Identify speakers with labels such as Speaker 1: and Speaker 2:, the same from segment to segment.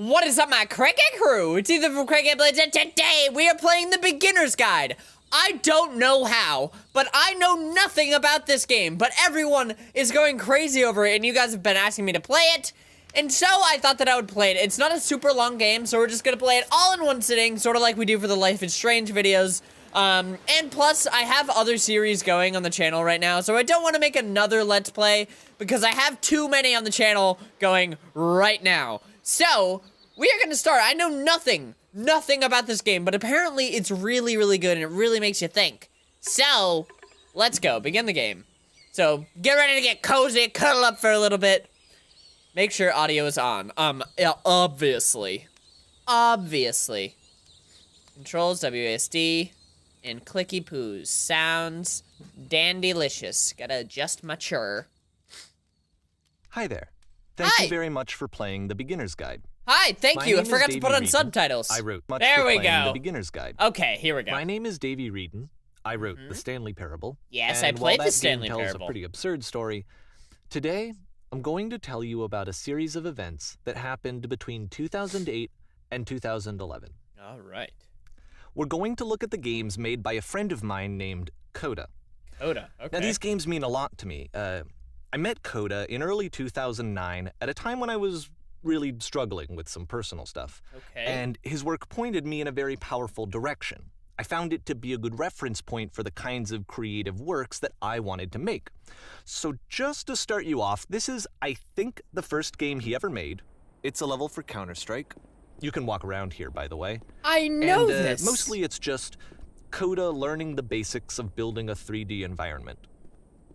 Speaker 1: What is up, my cricket crew? It's either from Cricket Blitz, and today we are playing the beginner's guide. I don't know how, but I know nothing about this game, but everyone is going crazy over it, and you guys have been asking me to play it, and so I thought that I would play it. It's not a super long game, so we're just gonna play it all in one sitting, sort of like we do for the Life is Strange videos. And plus, I have other series going on the channel right now, so I don't want to make another Let's Play, because I have too many on the channel going right now. So, we are gonna start. I know nothing about this game, but apparently it's really, really good, and it really makes you think. So, let's go, begin the game. So, get ready to get cozy, cuddle up for a little bit. Make sure audio is on. Yeah, obviously. Obviously. Controls, WASD, and clicky poos. Sounds dandylicious. Gotta adjust my chur.
Speaker 2: Hi there. Thank you very much for playing the beginner's guide.
Speaker 1: Hi, thank you. I forgot to put on subtitles.
Speaker 2: I wrote much
Speaker 1: there
Speaker 2: for
Speaker 1: we
Speaker 2: playing
Speaker 1: go.
Speaker 2: the beginner's guide.
Speaker 1: Okay, here we go.
Speaker 2: My name is Davey Reedon. I wrote the Stanley Parable.
Speaker 1: Yes,
Speaker 2: and
Speaker 1: I played
Speaker 2: while
Speaker 1: the
Speaker 2: that
Speaker 1: Stanley
Speaker 2: game tells
Speaker 1: Parable.
Speaker 2: a pretty absurd story. Today, I'm going to tell you about a series of events that happened between 2008 and 2011.
Speaker 1: All right.
Speaker 2: We're going to look at the games made by a friend of mine named Coda.
Speaker 1: Coda, okay.
Speaker 2: Now, these games mean a lot to me. I met Coda in early 2009 at a time when I was really struggling with some personal stuff.
Speaker 1: Okay.
Speaker 2: And his work pointed me in a very powerful direction. I found it to be a good reference point for the kinds of creative works that I wanted to make. So just to start you off, this is, I think, the first game he ever made. It's a level for Counter-Strike. You can walk around here, by the way.
Speaker 1: I know
Speaker 2: and,
Speaker 1: this.
Speaker 2: Mostly it's just Coda learning the basics of building a 3D environment.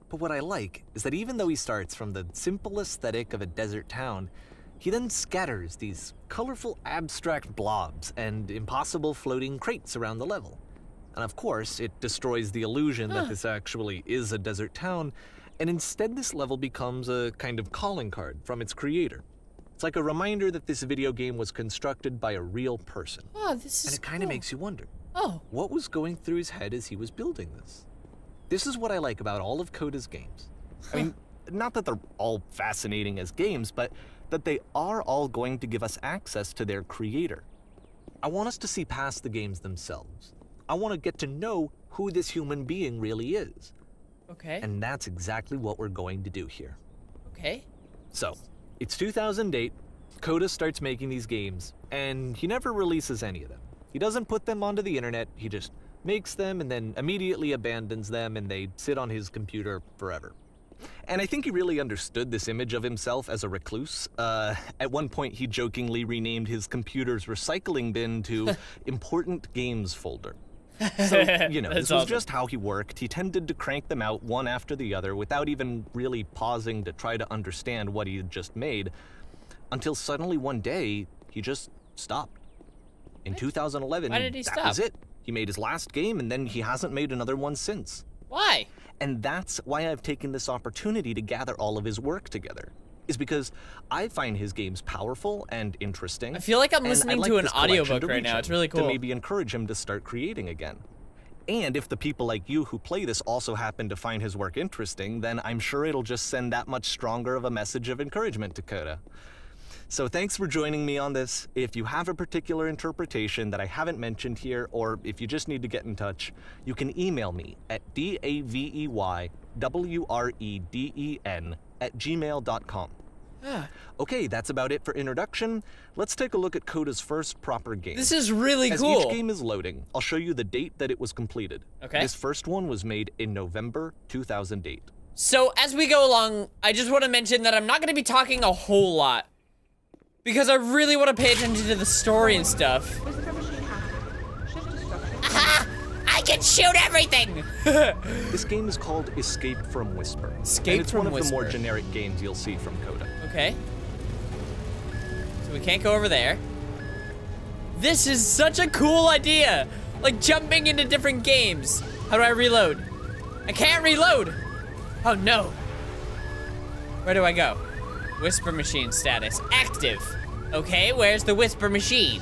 Speaker 2: But what I like is that even though he starts from the simple aesthetic of a desert town, he then scatters these colorful abstract blobs and impossible floating crates around the level. And of course, it destroys the illusion that this actually is a desert town, and instead this level becomes a kind of calling card from its creator. It's like a reminder that this video game was constructed by a real person.
Speaker 1: Oh, this is
Speaker 2: And it kind of makes you wonder, what was going through his head as he was building this? This is what I like about all of Coda's games. I mean, not that they're all fascinating as games, but that they are all going to give us access to their creator. I want us to see past the games themselves. I want to get to know who this human being really is.
Speaker 1: Okay.
Speaker 2: And that's exactly what we're going to do here.
Speaker 1: Okay.
Speaker 2: So, it's 2008, Coda starts making these games, and he never releases any of them. He doesn't put them onto the internet, he just makes them and then immediately abandons them, and they sit on his computer forever. And I think he really understood this image of himself as a recluse. At one point, he jokingly renamed his computer's recycling bin to Important Games Folder. So, you know, this was just how he worked. He tended to crank them out one after the other without even really pausing to try to understand what he had just made, until suddenly one day, he just stopped. In 2011,
Speaker 1: Why did he stop?
Speaker 2: That was it. He made his last game, and then he hasn't made another one since.
Speaker 1: Why?
Speaker 2: And that's why I've taken this opportunity to gather all of his work together, is because I find his games powerful and interesting.
Speaker 1: I feel like I'm listening to an audiobook right now. It's really cool.
Speaker 2: To maybe encourage him to start creating again. And if the people like you who play this also happen to find his work interesting, then I'm sure it'll just send that much stronger of a message of encouragement to Coda. So thanks for joining me on this. If you have a particular interpretation that I haven't mentioned here, or if you just need to get in touch, you can email me at daveywreden@gmail.com. Okay, that's about it for introduction. Let's take a look at Coda's first proper game.
Speaker 1: This is really
Speaker 2: As
Speaker 1: cool.
Speaker 2: each game is loading, I'll show you the date that it was completed.
Speaker 1: Okay.
Speaker 2: This first one was made in November 2008.
Speaker 1: So, as we go along, I just want to mention that I'm not going to be talking a whole lot, because I really want to pay attention to the story and stuff. Aha! I can shoot everything!
Speaker 2: This game is called Escape from Whisper.
Speaker 1: Escape
Speaker 2: and it's
Speaker 1: from
Speaker 2: one of
Speaker 1: Whisper.
Speaker 2: the more generic games you'll see from Coda.
Speaker 1: Okay. So we can't go over there. This is such a cool idea! Like jumping into different games. How do I reload? I can't reload! Oh no. Where do I go? Whisper machine status active. Okay, where's the whisper machine?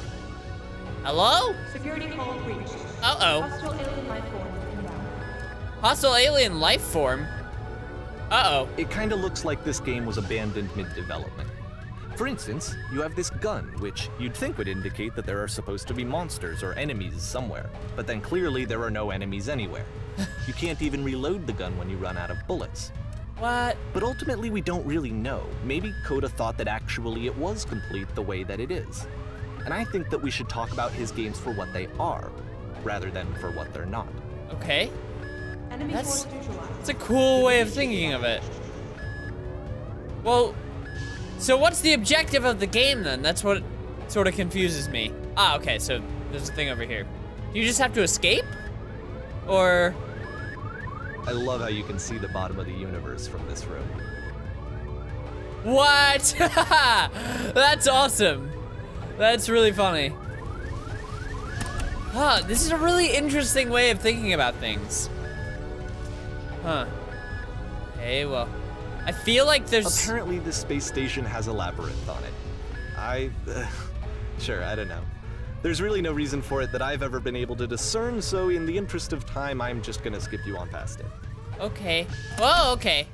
Speaker 1: Hello?
Speaker 3: Security call reached.
Speaker 1: Uh-oh.
Speaker 3: Hostile alien life form inbound.
Speaker 1: Hostile alien life form? Uh-oh.
Speaker 2: It kind of looks like this game was abandoned mid-development. For instance, you have this gun, which you'd think would indicate that there are supposed to be monsters or enemies somewhere, but then clearly there are no enemies anywhere. You can't even reload the gun when you run out of bullets.
Speaker 1: What?
Speaker 2: But ultimately we don't really know. Maybe Coda thought that actually it was complete the way that it is. And I think that we should talk about his games for what they are, rather than for what they're not.
Speaker 1: Okay.
Speaker 3: Enemy
Speaker 1: That's-
Speaker 3: force neutralized.
Speaker 1: It's a cool way of thinking of it. Well, so what's the objective of the game then? That's what sort of confuses me. Ah, okay, so there's a thing over here. Do you just have to escape? Or...
Speaker 2: I love how you can see the bottom of the universe from this room.
Speaker 1: What? That's awesome. That's really funny. Huh, this is a really interesting way of thinking about things. Huh. Okay, well, I feel like there's...
Speaker 2: Apparently this space station has a labyrinth on it. Sure, I don't know. There's really no reason for it that I've ever been able to discern, so in the interest of time, I'm just gonna skip you on past it.
Speaker 1: Okay. Oh, okay.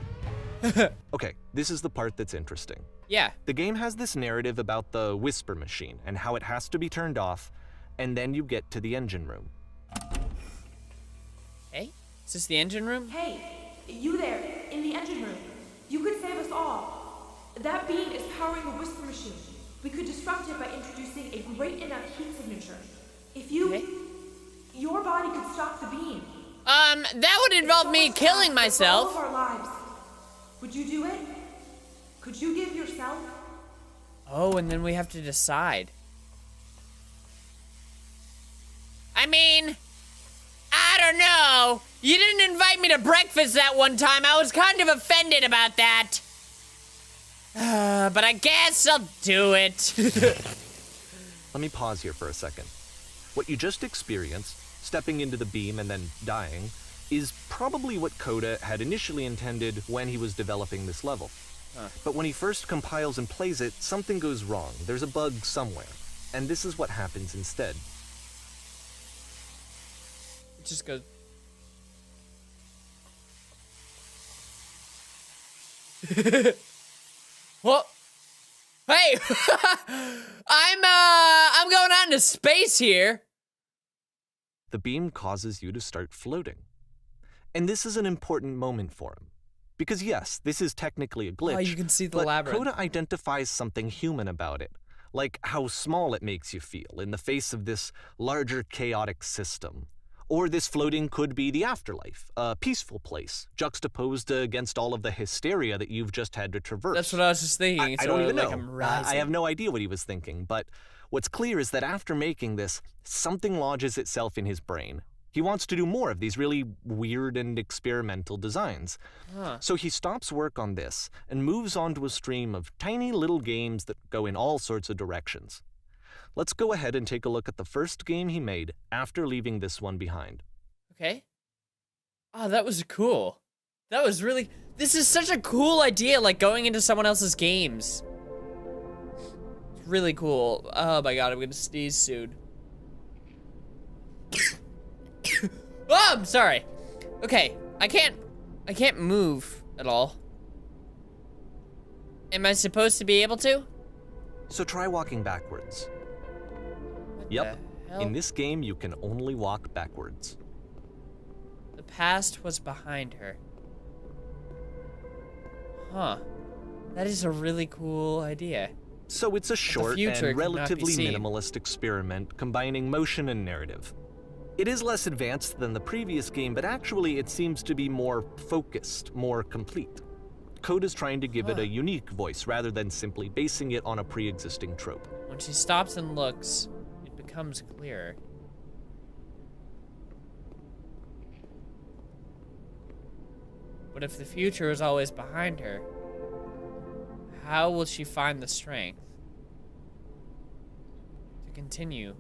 Speaker 2: Okay, this is the part that's interesting.
Speaker 1: Yeah.
Speaker 2: The game has this narrative about the whisper machine and how it has to be turned off, and then you get to the engine room.
Speaker 1: Hey, is this the engine room?
Speaker 3: Hey, you there, in the engine room. You could save us all. That beam is powering the whisper machine. We could disrupt it by introducing a great enough heat signature. If you...
Speaker 1: Okay.
Speaker 3: Your body could stop the beam.
Speaker 1: That would involve me killing
Speaker 3: All
Speaker 1: myself.
Speaker 3: of our lives. Would you do it? Could you give yourself?
Speaker 1: Oh, and then we have to decide. I mean, I don't know. You didn't invite me to breakfast that one time. I was kind of offended about that. But I guess I'll do it.
Speaker 2: Let me pause here for a second. What you just experienced, stepping into the beam and then dying, is probably what Coda had initially intended when he was developing this level. But when he first compiles and plays it, something goes wrong. There's a bug somewhere. And this is what happens instead.
Speaker 1: It just goes. What? Hey, I'm going out into space here.
Speaker 2: The beam causes you to start floating. And this is an important moment for him. Because yes, this is technically a glitch,
Speaker 1: Oh, you can see the
Speaker 2: but
Speaker 1: labyrinth.
Speaker 2: Coda identifies something human about it, like how small it makes you feel in the face of this larger chaotic system. Or this floating could be the afterlife, a peaceful place, juxtaposed against all of the hysteria that you've just had to traverse.
Speaker 1: That's what I was just thinking.
Speaker 2: I
Speaker 1: It's
Speaker 2: don't
Speaker 1: sort of
Speaker 2: even
Speaker 1: like
Speaker 2: know.
Speaker 1: I'm rising.
Speaker 2: I have no idea what he was thinking, but what's clear is that after making this, something lodges itself in his brain. He wants to do more of these really weird and experimental designs. So he stops work on this and moves on to a stream of tiny little games that go in all sorts of directions. Let's go ahead and take a look at the first game he made after leaving this one behind.
Speaker 1: Okay. Oh, that was cool. That was really... This is such a cool idea, like going into someone else's games. It's really cool. Oh my god, I'm gonna sneeze soon. Oh, I'm sorry. Okay, I can't move at all. Am I supposed to be able to?
Speaker 2: So try walking backwards.
Speaker 1: What
Speaker 2: Yep.
Speaker 1: the hell?
Speaker 2: In this game, you can only walk backwards.
Speaker 1: The past was behind her. Huh. That is a really cool idea.
Speaker 2: So it's a short
Speaker 1: future
Speaker 2: and
Speaker 1: could not be
Speaker 2: relatively
Speaker 1: seen.
Speaker 2: minimalist experiment combining motion and narrative. It is less advanced than the previous game, but actually it seems to be more focused, more complete. Coda's trying to give it a unique voice rather than simply basing it on a pre-existing trope.
Speaker 1: When she stops and looks, it becomes clearer. But if the future is always behind her, how will she find the strength to continue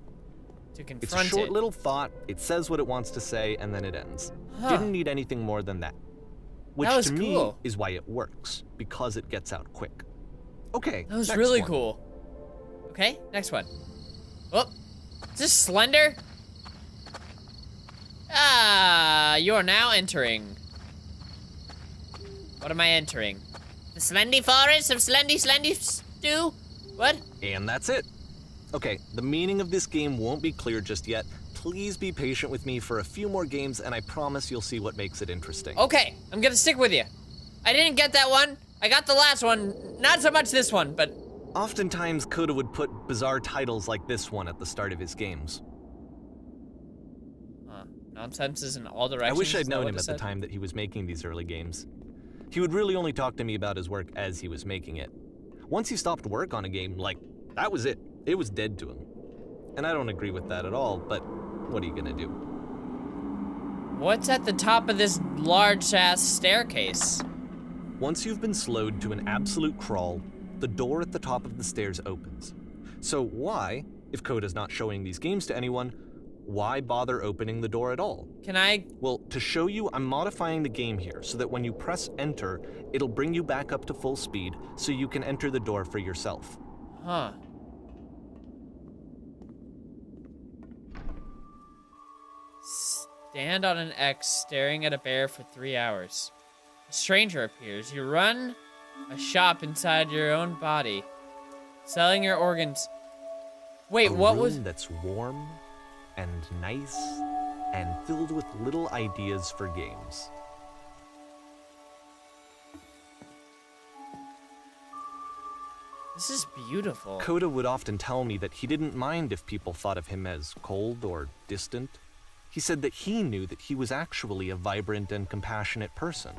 Speaker 1: to confront
Speaker 2: It's a short
Speaker 1: it?
Speaker 2: little thought, it says what it wants to say, and then it ends.
Speaker 1: Huh.
Speaker 2: Didn't need anything more than that. Which
Speaker 1: That was
Speaker 2: to
Speaker 1: cool.
Speaker 2: me is why it works, because it gets out quick. Okay,
Speaker 1: That was
Speaker 2: next
Speaker 1: really
Speaker 2: one.
Speaker 1: cool. Okay, next one. Oh, is this Slender? Ah, you're now entering. What am I entering? The Slendy Forest of Slendy Stew? What?
Speaker 2: And that's it. Okay, the meaning of this game won't be clear just yet. Please be patient with me for a few more games, and I promise you'll see what makes it interesting.
Speaker 1: Okay, I'm gonna stick with you. I didn't get that one. I got the last one. Not so much this one, but...
Speaker 2: Oftentimes, Coda would put bizarre titles like this one at the start of his games.
Speaker 1: Nonsense in all directions.
Speaker 2: I wish I'd
Speaker 1: is that
Speaker 2: known
Speaker 1: what
Speaker 2: him
Speaker 1: it
Speaker 2: at the
Speaker 1: said?
Speaker 2: time that he was making these early games. He would really only talk to me about his work as he was making it. Once he stopped work on a game, like, that was it. It was dead to him. And I don't agree with that at all, but what are you gonna do?
Speaker 1: What's at the top of this large-ass staircase?
Speaker 2: Once you've been slowed to an absolute crawl, the door at the top of the stairs opens. So why, if Coda's not showing these games to anyone, why bother opening the door at all?
Speaker 1: Can I...
Speaker 2: Well, to show you, I'm modifying the game here so that when you press enter, it'll bring you back up to full speed so you can enter the door for yourself.
Speaker 1: Huh. Stand on an X staring at a bear for 3 hours. A stranger appears. You run a shop inside your own body, selling your organs. Wait, what was...
Speaker 2: that's warm and nice and filled with little ideas for games.
Speaker 1: This is beautiful.
Speaker 2: Coda would often tell me that he didn't mind if people thought of him as cold or distant. He said that he knew that he was actually a vibrant and compassionate person,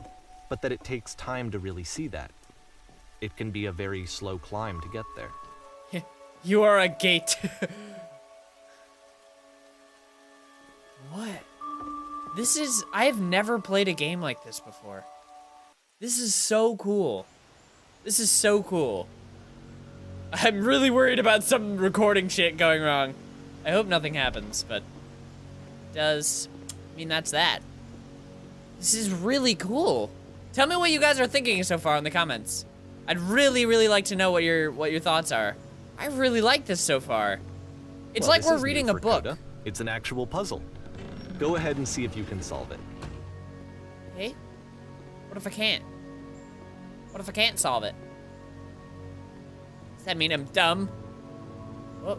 Speaker 2: but that it takes time to really see that. It can be a very slow climb to get there.
Speaker 1: You are a gate. What? This is... I've never played a game like this before. This is so cool. This is so cool. I'm really worried about some recording shit going wrong. I hope nothing happens, but... does... I mean, that's that. This is really cool. Tell me what you guys are thinking so far in the comments. I'd really, really like to know what your thoughts are. I really like this so far. It's
Speaker 2: Well,
Speaker 1: like
Speaker 2: this
Speaker 1: we're
Speaker 2: is
Speaker 1: reading
Speaker 2: new
Speaker 1: a
Speaker 2: for
Speaker 1: book.
Speaker 2: Coda. It's an actual puzzle. Go ahead and see if you can solve it.
Speaker 1: Hey? What if I can't? What if I can't solve it? Does that mean I'm dumb? Whoa.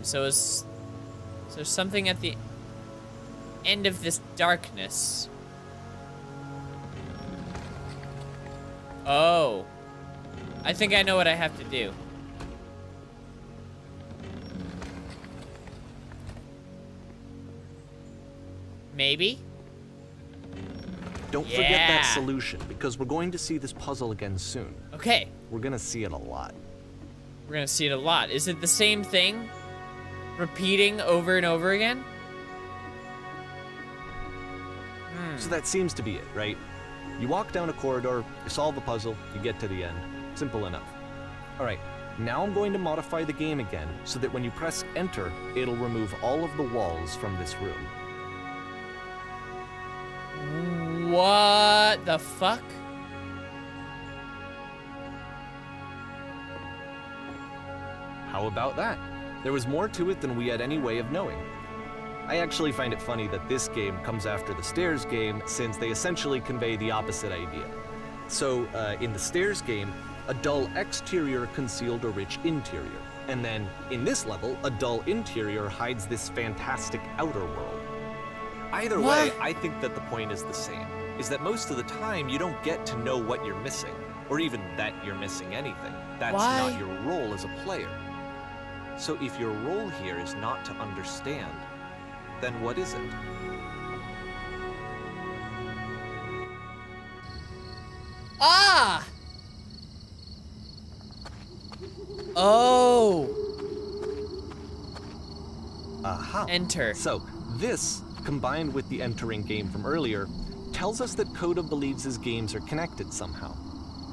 Speaker 1: So there's something at the end of this darkness. Oh. I think I know what I have to do. Maybe?
Speaker 2: Don't forget that
Speaker 1: Yeah.
Speaker 2: solution, because we're going to see this puzzle again soon.
Speaker 1: Okay.
Speaker 2: We're gonna see it a lot.
Speaker 1: We're gonna see it a lot. Is it the same thing? Repeating over and over again?
Speaker 2: So that seems to be it, right? You walk down a corridor, you solve the puzzle, you get to the end. Simple enough. All right, now I'm going to modify the game again so that when you press enter, it'll remove all of the walls from this room.
Speaker 1: What the fuck?
Speaker 2: How about that? There was more to it than we had any way of knowing. I actually find it funny that this game comes after the Stairs game, since they essentially convey the opposite idea. So, in the Stairs game, a dull exterior concealed a rich interior. And then, in this level, a dull interior hides this fantastic outer world. Either way, I think that the point is the same, is that most of the time you don't get to know what you're missing, or even that you're missing anything. That's
Speaker 1: Why?
Speaker 2: not your role as a player. So if your role here is not to understand, then what is it?
Speaker 1: Ah! Oh.
Speaker 2: Aha.
Speaker 1: Enter.
Speaker 2: So, this, combined with the entering game from earlier, tells us that Coda believes his games are connected somehow.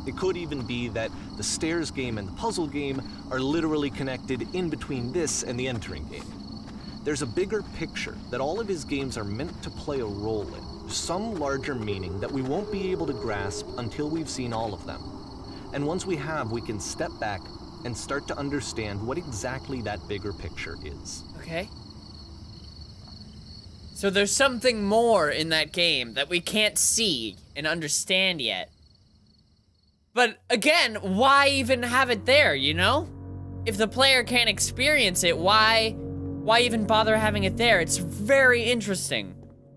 Speaker 2: It could even be that the Stairs game and the puzzle game are literally connected in between this and the entering game. There's a bigger picture that all of his games are meant to play a role in, some larger meaning that we won't be able to grasp until we've seen all of them. And once we have, we can step back and start to understand what exactly that bigger picture is.
Speaker 1: Okay. So there's something more in that game that we can't see and understand yet. But again, why even have it there, you know? If the player can't experience it, why even bother having it there? It's very interesting.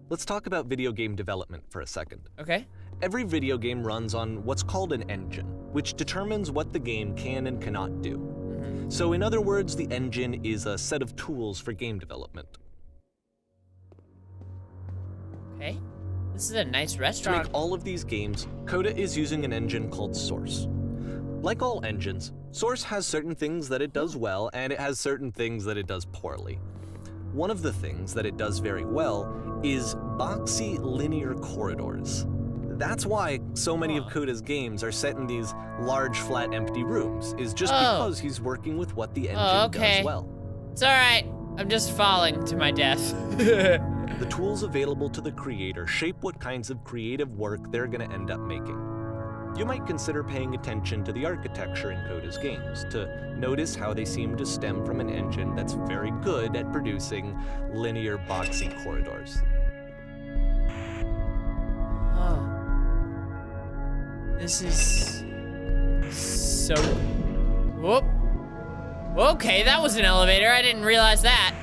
Speaker 2: Let's talk about video game development for a second.
Speaker 1: Okay.
Speaker 2: Every video game runs on what's called an engine, which determines what the game can and cannot do. So in other words, the engine is a set of tools for game development.
Speaker 1: Okay. This is a nice
Speaker 2: To
Speaker 1: restaurant.
Speaker 2: make all of these games, Coda is using an engine called Source. Like all engines, Source has certain things that it does well, and it has certain things that it does poorly. One of the things that it does very well is boxy linear corridors. That's why so many of Coda's games are set in these large, flat, empty rooms, is just because he's working with what the engine does well.
Speaker 1: It's alright. I'm just falling to my death.
Speaker 2: The tools available to the creator shape what kinds of creative work they're going to end up making. You might consider paying attention to the architecture in Coda's games to notice how they seem to stem from an engine that's very good at producing linear, boxy corridors.
Speaker 1: Oh. This is so... Whoop. Okay, that was an elevator. I didn't realize that.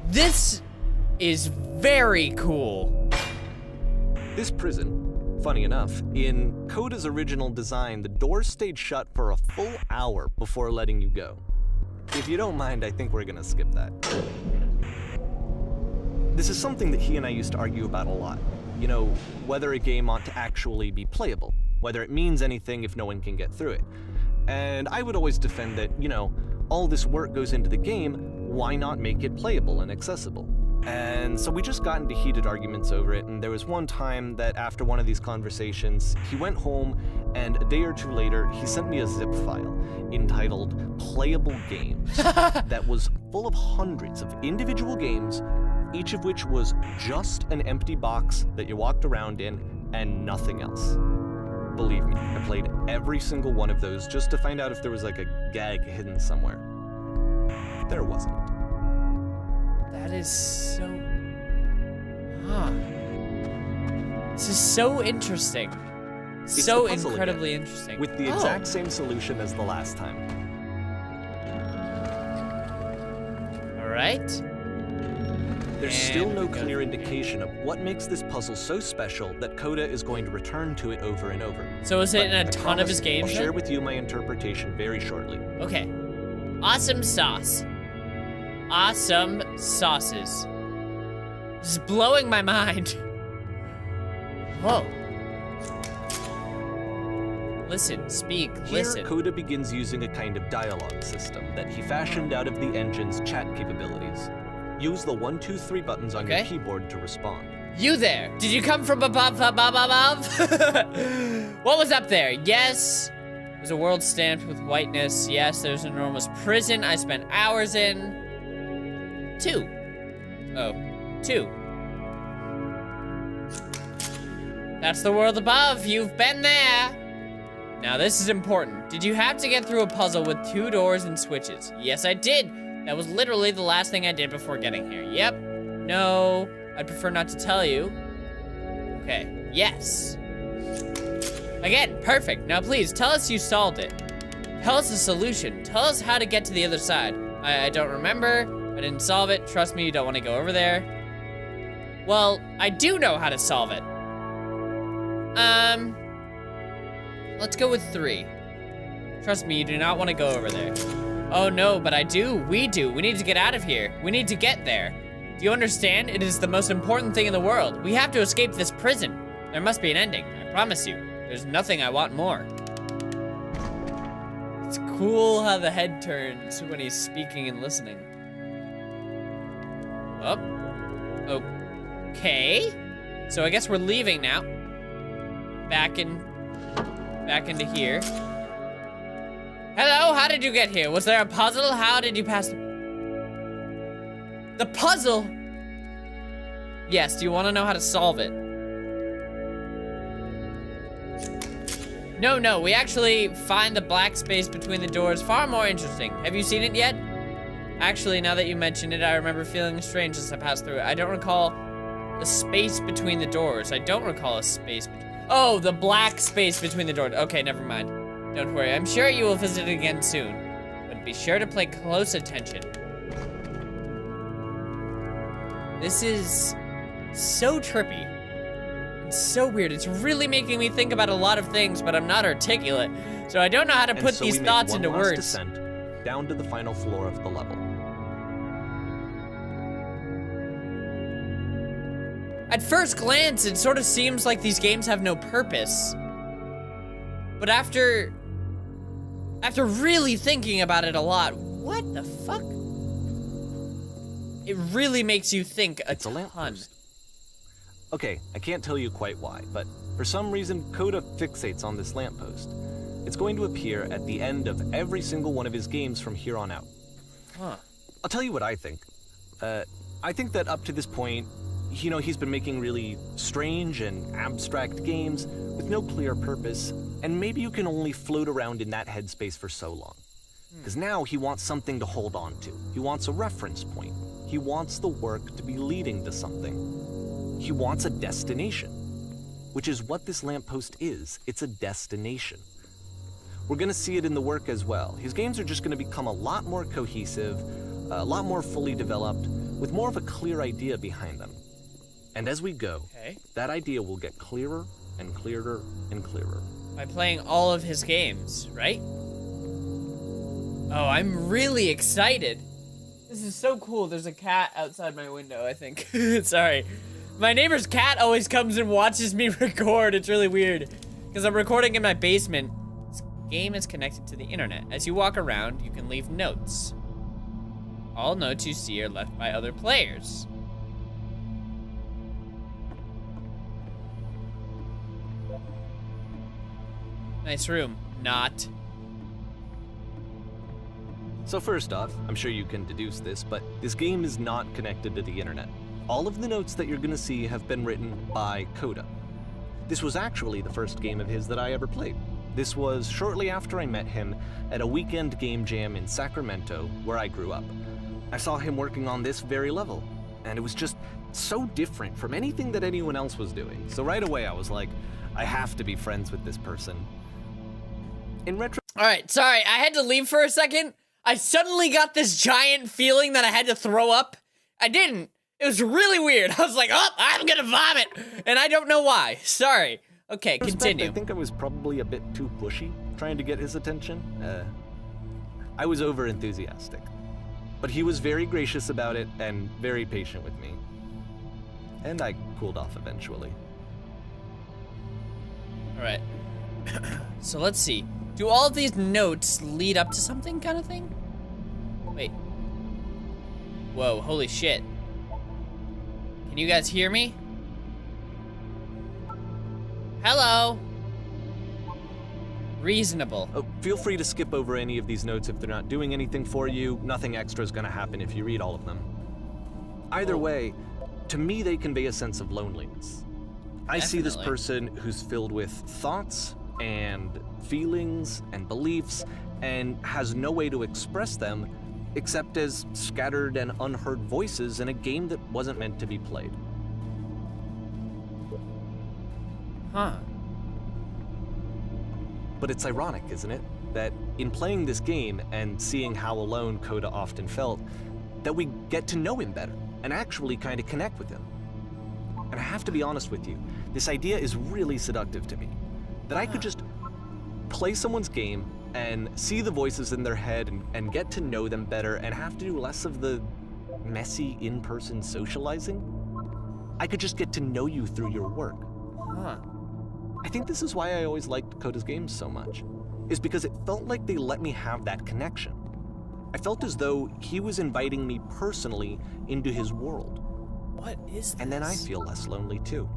Speaker 1: This is very cool.
Speaker 2: This prison, funny enough, in Coda's original design, the doors stayed shut for a full hour before letting you go. If you don't mind, I think we're gonna skip that. This is something that he and I used to argue about a lot. You know, whether a game ought to actually be playable, whether it means anything if no one can get through it. And I would always defend that, you know, all this work goes into the game, why not make it playable and accessible? And so we just got into heated arguments over it, and there was one time that after one of these conversations, he went home, and a day or two later, he sent me a zip file entitled Playable Games that was full of hundreds of individual games, each of which was just an empty box that you walked around in and nothing else. Believe me, I played every single one of those just to find out if there was like a gag hidden somewhere. There wasn't.
Speaker 1: That is so... This is so interesting.
Speaker 2: It's
Speaker 1: So
Speaker 2: the puzzle
Speaker 1: incredibly
Speaker 2: again,
Speaker 1: interesting.
Speaker 2: with the exact same solution as the last time.
Speaker 1: Alright.
Speaker 2: There's still no clear indication of what makes this puzzle so special that Coda is going to return to it over and over.
Speaker 1: So is it in a
Speaker 2: But I
Speaker 1: ton of his
Speaker 2: promise
Speaker 1: games
Speaker 2: I'll
Speaker 1: then?
Speaker 2: share with you my interpretation very shortly.
Speaker 1: Okay. Awesome sauce. Awesome sauces. This is blowing my mind. Whoa. Listen, speak, listen.
Speaker 2: Here, Coda begins using a kind of dialogue system that he fashioned out of the engine's chat capabilities. Use the 1, 2, 3 buttons on your keyboard to respond.
Speaker 1: You there? Did you come from above? What was up there? Yes. There's a world stamped with whiteness. Yes, there's an enormous prison I spent hours in. 2. Oh, 2. That's the world above. You've been there. Now this is important. Did you have to get through a puzzle with 2 doors and switches? Yes, I did. That was literally the last thing I did before getting here. Yep. No. I'd prefer not to tell you. Okay. Yes. Again, perfect. Now please, tell us you solved it. Tell us the solution. Tell us how to get to the other side. I don't remember. I didn't solve it. Trust me, you don't want to go over there. Well, I do know how to solve it. Let's go with 3. Trust me, you do not want to go over there. Oh no, but I do. We do. We need to get out of here. We need to get there. Do you understand? It is the most important thing in the world. We have to escape this prison. There must be an ending. I promise you. There's nothing I want more. It's cool how the head turns when he's speaking and listening. Oh. Okay. So I guess we're leaving now. Back into here. Hello, how did you get here? Was there a puzzle? How did you pass? The puzzle? Yes, do you want to know how to solve it? No, we actually find the black space between the doors far more interesting. Have you seen it yet? Actually, now that you mention it, I remember feeling strange as I passed through it. I don't recall the space between the doors. I don't recall a space between... Oh, the black space between the doors. Okay, never mind. Don't worry, I'm sure you will visit it again soon. But be sure to pay close attention. This is so trippy. It's so weird. It's really making me think about a lot of things, but I'm not articulate. So I don't know how to put these thoughts into words.
Speaker 2: Descent down to the final floor of the level.
Speaker 1: At first glance, it sort of seems like these games have no purpose. But after really thinking about it a lot, what the fuck? It really makes you think a
Speaker 2: It's a
Speaker 1: ton.
Speaker 2: lamppost. Okay, I can't tell you quite why, but for some reason, Coda fixates on this lamppost. It's going to appear at the end of every single one of his games from here on out.
Speaker 1: Huh.
Speaker 2: I'll tell you what I think. I think that up to this point, you know, he's been making really strange and abstract games with no clear purpose, and maybe you can only float around in that headspace for so long. Because now he wants something to hold on to. He wants a reference point. He wants the work to be leading to something. He wants a destination, which is what this lamppost is. It's a destination. We're gonna see it in the work as well. His games are just gonna become a lot more cohesive, a lot more fully developed, with more of a clear idea behind them. And as we go, that idea will get clearer and clearer and clearer.
Speaker 1: By playing all of his games, right? Oh, I'm really excited. This is so cool. There's a cat outside my window, I think. Sorry. My neighbor's cat always comes and watches me record. It's really weird. Because I'm recording in my basement. This game is connected to the internet. As you walk around, you can leave notes. All notes you see are left by other players. Nice room. Not.
Speaker 2: So first off, I'm sure you can deduce this, but this game is not connected to the internet. All of the notes that you're gonna see have been written by Coda. This was actually the first game of his that I ever played. This was shortly after I met him at a weekend game jam in Sacramento, where I grew up. I saw him working on this very level, and it was just so different from anything that anyone else was doing. So right away I was like, I have to be friends with this person. In retro-
Speaker 1: All right, sorry, I had to leave for a second. I suddenly got this giant feeling that I had to throw up. I didn't. It was really weird. I was like, oh, I'm gonna vomit. And I don't know why. Sorry. Okay, continue.
Speaker 2: I think I was probably a bit too pushy, trying to get his attention. I was over enthusiastic. But he was very gracious about it and very patient with me. And I cooled off eventually.
Speaker 1: All right. So let's see. Do all of these notes lead up to something kind of thing? Wait. Whoa, holy shit. Can you guys hear me? Hello? Reasonable.
Speaker 2: Oh, feel free to skip over any of these notes if they're not doing anything for you. Nothing extra is gonna happen if you read all of them. Either way, to me they convey a sense of loneliness. I see this person who's filled with thoughts and feelings and beliefs and has no way to express them except as scattered and unheard voices in a game that wasn't meant to be played.
Speaker 1: Huh.
Speaker 2: But it's ironic, isn't it? That in playing this game and seeing how alone Coda often felt, that we get to know him better and actually kind of connect with him. And I have to be honest with you, this idea is really seductive to me. That I could just play someone's game and see the voices in their head and get to know them better and have to do less of the messy in-person socializing. I could just get to know you through your work.
Speaker 1: Huh.
Speaker 2: I think this is why I always liked Coda's games so much, is because it felt like they let me have that connection. I felt as though he was inviting me personally into his world.
Speaker 1: What is this?
Speaker 2: And then I feel less lonely too.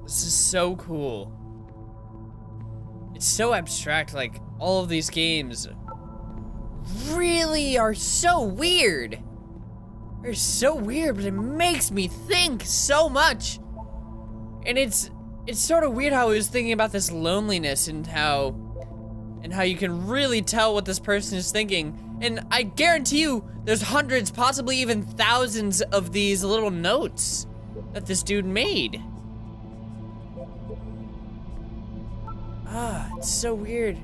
Speaker 1: This is so cool. It's so abstract, like, all of these games really are so weird. They're so weird, but it makes me think so much. And it's sort of weird how I was thinking about this loneliness and how you can really tell what this person is thinking. And I guarantee you there's hundreds, possibly even thousands of these little notes that this dude made. Ah, it's so weird.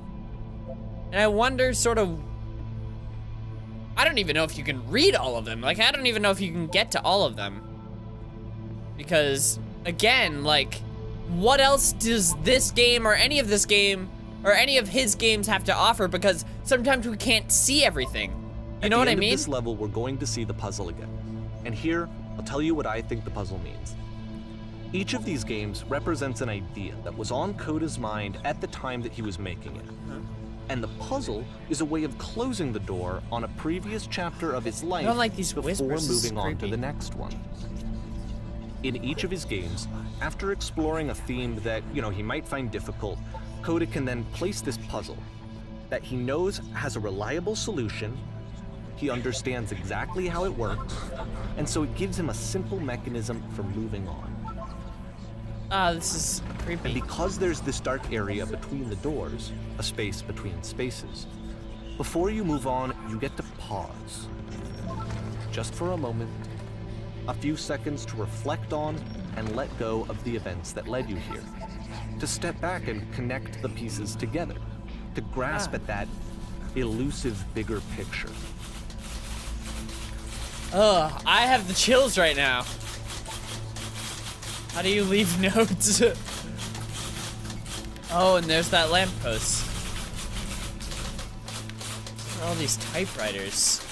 Speaker 1: And I wonder sort of, I don't even know if you can read all of them. Like, I don't even know if you can get to all of them. Because, again, like, what else does this game or any of this game or any of his games have to offer? Because sometimes we can't see everything. You know what I mean?
Speaker 2: At the end of this level, we're going to see the puzzle again. And here, I'll tell you what I think the puzzle means. Each of these games represents an idea that was on Coda's mind at the time that he was making it. And the puzzle is a way of closing the door on a previous chapter of his life
Speaker 1: I don't like these
Speaker 2: before
Speaker 1: whispers. This is
Speaker 2: moving on to
Speaker 1: creepy.
Speaker 2: the next one. In each of his games, after exploring a theme that, he might find difficult, Coda can then place this puzzle that he knows has a reliable solution, he understands exactly how it works, and so it gives him a simple mechanism for moving on.
Speaker 1: Ah, this is
Speaker 2: And
Speaker 1: creepy.
Speaker 2: because there's this dark area between the doors, a space between spaces, before you move on, you get to pause. Just for a moment, a few seconds to reflect on and let go of the events that led you here. To step back and connect the pieces together. To grasp at that elusive bigger picture.
Speaker 1: Ugh, I have the chills right now. How do you leave notes? Oh, and there's that lamppost. Where are all these typewriters?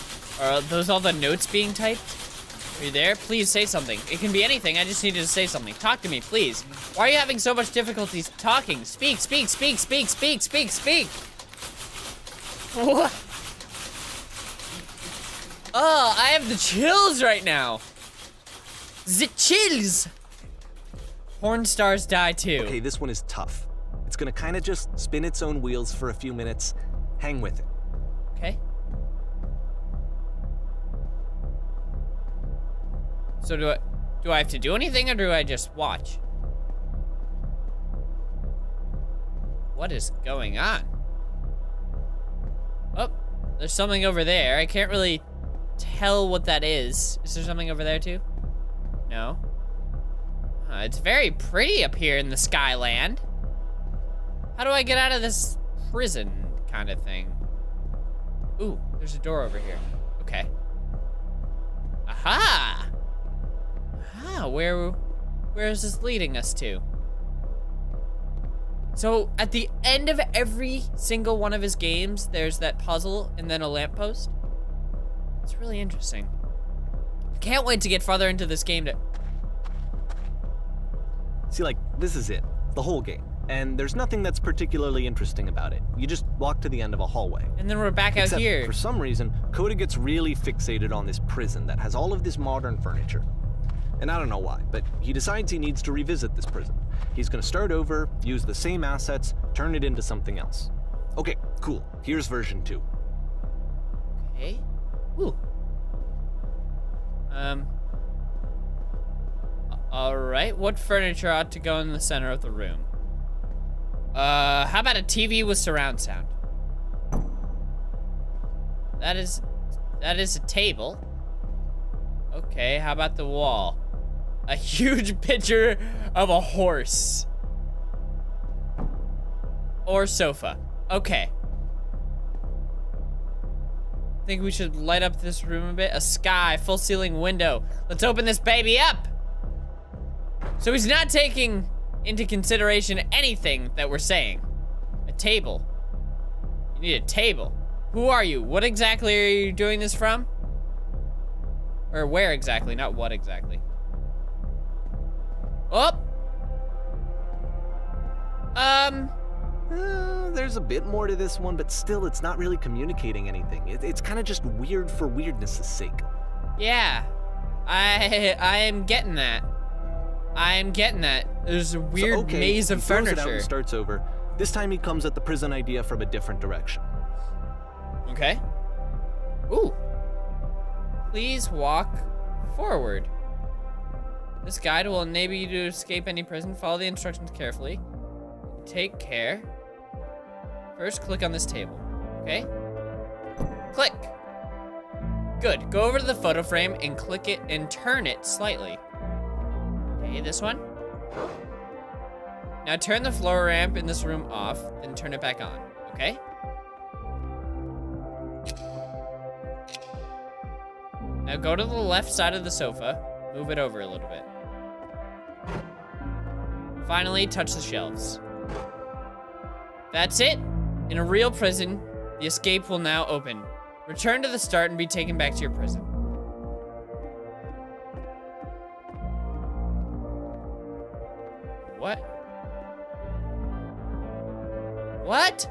Speaker 1: Are those all the notes being typed? Are you there? Please say something. It can be anything. I just needed to say something. Talk to me, please. Why are you having so much difficulties talking? Speak, speak, speak, speak, speak, speak, speak. What? Oh, I have the chills right now. The chills. Porn stars die too.
Speaker 2: Okay, this one is tough. It's gonna kind of just spin its own wheels for a few minutes. Hang with it.
Speaker 1: Okay. So do I have to do anything or do I just watch? What is going on? Oh, there's something over there. I can't really tell what that is. Is there something over there too? No. It's very pretty up here in the Skyland. How do I get out of this prison kind of thing? Ooh, there's a door over here. Okay. Aha! Aha, where is this leading us to? So, at the end of every single one of his games, there's that puzzle and then a lamppost. It's really interesting. I can't wait to get farther into this game to...
Speaker 2: See, this is it. The whole game. And there's nothing that's particularly interesting about it. You just walk to the end of a hallway.
Speaker 1: And then we're back out
Speaker 2: Except
Speaker 1: here.
Speaker 2: for some reason, Coda gets really fixated on this prison that has all of this modern furniture. And I don't know why, but he decides he needs to revisit this prison. He's gonna start over, use the same assets, turn it into something else. Okay, cool. Here's version 2.
Speaker 1: Okay. Ooh. Alright, what furniture ought to go in the center of the room? How about a TV with surround sound? That is a table. Okay, how about the wall? A huge picture of a horse. Or sofa. Okay. Think we should light up this room a bit? A sky, full ceiling window. Let's open this baby up. So he's not taking into consideration anything that we're saying. A table. You need a table. Who are you? What exactly are you doing this from? Or where exactly, not what exactly. Oh!
Speaker 2: There's a bit more to this one, but still, it's not really communicating anything. It's kind of just weird for weirdness' sake.
Speaker 1: Yeah. I am getting that. I'm getting that. There's a weird
Speaker 2: So, okay,
Speaker 1: maze of
Speaker 2: he throws it out
Speaker 1: furniture.
Speaker 2: and starts over. This time he comes at the prison idea from a different direction.
Speaker 1: Okay. Ooh. Please walk forward. This guide will enable you to escape any prison. Follow the instructions carefully. Take care. First, click on this table. Okay? Click. Good. Go over to the photo frame and click it and turn it slightly. Okay, this one. Now turn the floor ramp in this room off, then turn it back on, okay? Now go to the left side of the sofa, move it over a little bit. Finally, touch the shelves. That's it. In a real prison, the escape will now open. Return to the start and be taken back to your prison. What? What?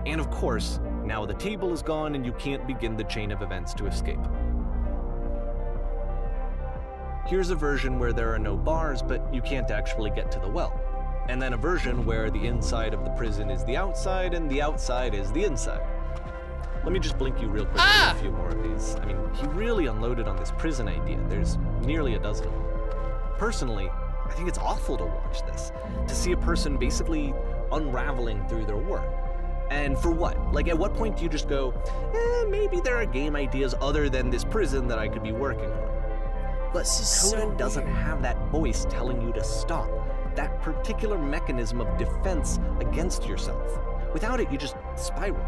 Speaker 2: And of course, now the table is gone and you can't begin the chain of events to escape. Here's a version where there are no bars, but you can't actually get to the well. And then a version where the inside of the prison is the outside and the outside is the inside. Let me just blink you real quick with a few more of these. I mean, he really unloaded on this prison idea. There's nearly a dozen of them. Personally, I think it's awful to watch this, to see a person basically unraveling through their work. And for what? Like, at what point do you just go, maybe there are game ideas other than this prison that I could be working on? But Coda doesn't have that voice telling you to stop, that particular mechanism of defense against yourself. Without it, you just spiral.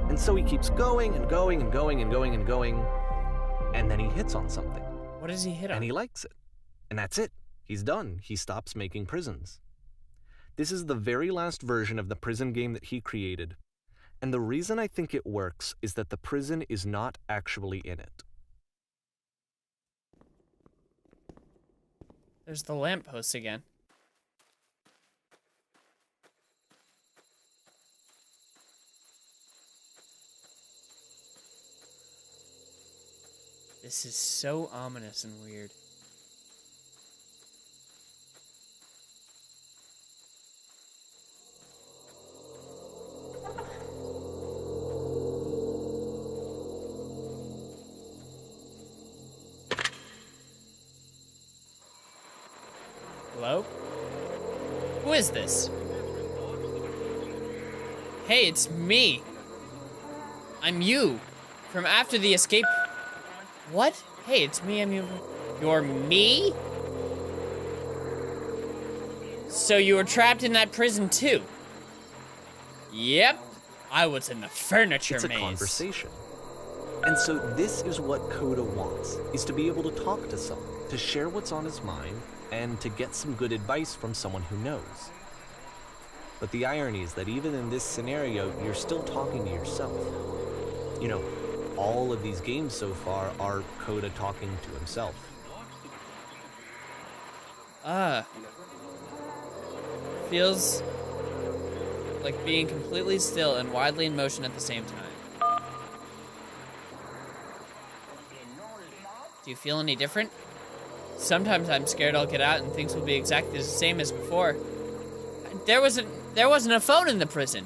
Speaker 2: And so he keeps going and going and going and going and going, and then he hits on something.
Speaker 1: What does he hit on?
Speaker 2: And he likes it. And that's it. He's done. He stops making prisons. This is the very last version of the prison game that he created. And the reason I think it works is that the prison is not actually in it.
Speaker 1: There's the lamppost again. This is so ominous and weird. Hello? Who is this? Hey, it's me. I'm you. From after the escape. What? Hey, it's me, I'm you. You're me? So you were trapped in that prison too? Yep. I was in the furniture maze.
Speaker 2: It's a conversation. And so this is what Coda wants, is to be able to talk to someone, to share what's on his mind, and to get some good advice from someone who knows. But the irony is that even in this scenario, you're still talking to yourself. You know, all of these games so far are Coda talking to himself.
Speaker 1: Feels like being completely still and widely in motion at the same time. Do you feel any different? Sometimes I'm scared I'll get out and things will be exactly the same as before. There wasn't a phone in the prison.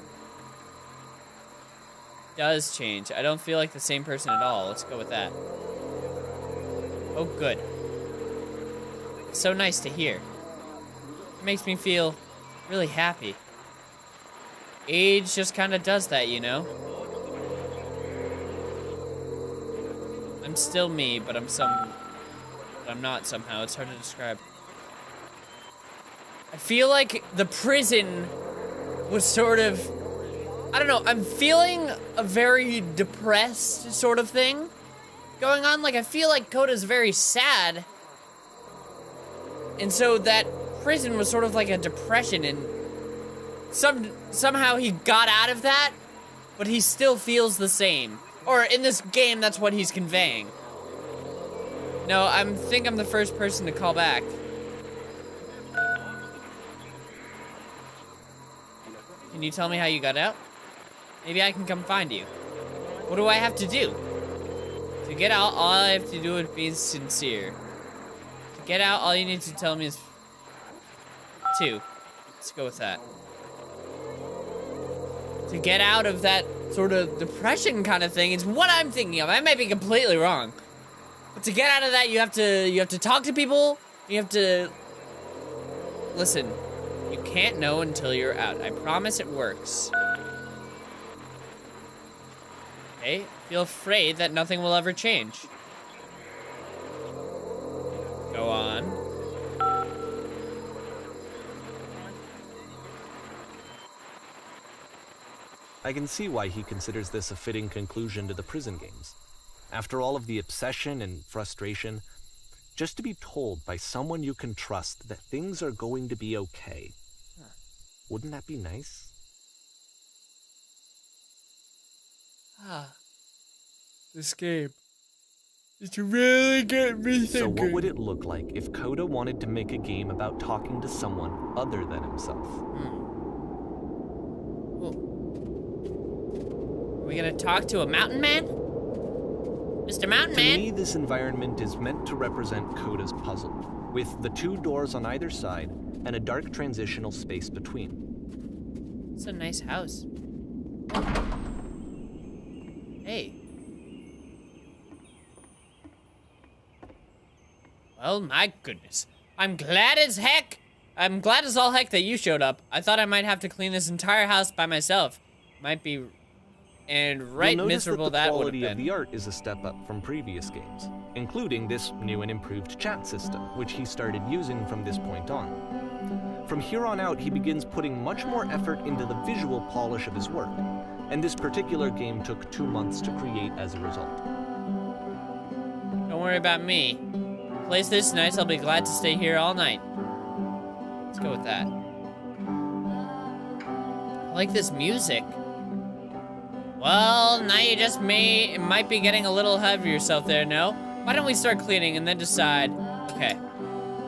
Speaker 1: Does change. I don't feel like the same person at all. Let's go with that. Oh, good. So nice to hear. It makes me feel really happy. Age just kind of does that, you know? I'm still me, but I'm not somehow. It's hard to describe. I feel like the prison was sort of, I don't know, I'm feeling a very depressed sort of thing going on. Like, I feel like Coda's very sad. And so that prison was sort of like a depression, and somehow he got out of that, but he still feels the same. Or in this game, that's what he's conveying. No, I think I'm the first person to call back. Can you tell me how you got out? Maybe I can come find you. What do I have to do? To get out, all I have to do is be sincere. To get out, all you need to tell me is 2. Let's go with that. To get out of that sort of depression kind of thing is what I'm thinking of. I may be completely wrong. But to get out of that, you have to talk to people. You have to listen. You can't know until you're out. I promise it works. Okay, feel afraid that nothing will ever change. Go on.
Speaker 2: I can see why he considers this a fitting conclusion to the prison games. After all of the obsession and frustration, just to be told by someone you can trust that things are going to be okay. Wouldn't that be nice?
Speaker 1: This game. It's really getting me thinking.
Speaker 2: So what would it look like if Coda wanted to make a game about talking to someone other than himself?
Speaker 1: Are we gonna talk to a mountain man? Mr. Mountain Man?
Speaker 2: To me, this environment is meant to represent Coda's puzzle, with the 2 doors on either side and a dark transitional space between.
Speaker 1: It's a nice house. Hey. Well, my goodness. I'm glad as heck. I'm glad as all heck that you showed up. I thought I might have to clean this entire house by myself. Might be... And right miserable that would have been.
Speaker 2: The quality of the art is a step up from previous games, including this new and improved chat system, which he started using from this point on. From here on out, he begins putting much more effort into the visual polish of his work, and this particular game took 2 months to create as a result.
Speaker 1: Don't worry about me. Place this nice, I'll be glad to stay here all night. Let's go with that. I like this music. Well, now you just might be getting a little ahead of yourself there, no? Why don't we start cleaning and then decide? Okay,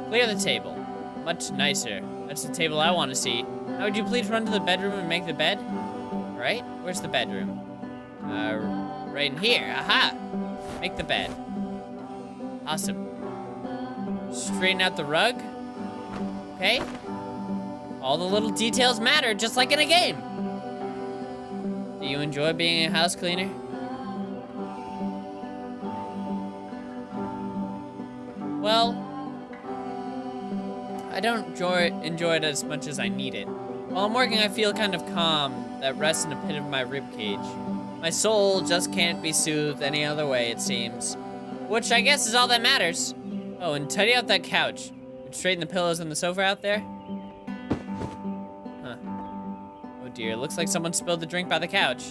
Speaker 1: clear the table. Much nicer. That's the table I want to see. Now would you please run to the bedroom and make the bed? Right? Where's the bedroom? Right in here. Aha! Make the bed. Awesome. Straighten out the rug. Okay. All the little details matter, just like in a game. Do you enjoy being a house cleaner? Well, I don't enjoy it as much as I need it. While I'm working, I feel kind of calm that rests in the pit of my ribcage. My soul just can't be soothed any other way, it seems. Which I guess is all that matters. Oh, and tidy out that couch. Straighten the pillows on the sofa out there. Huh. Oh dear, looks like someone spilled the drink by the couch.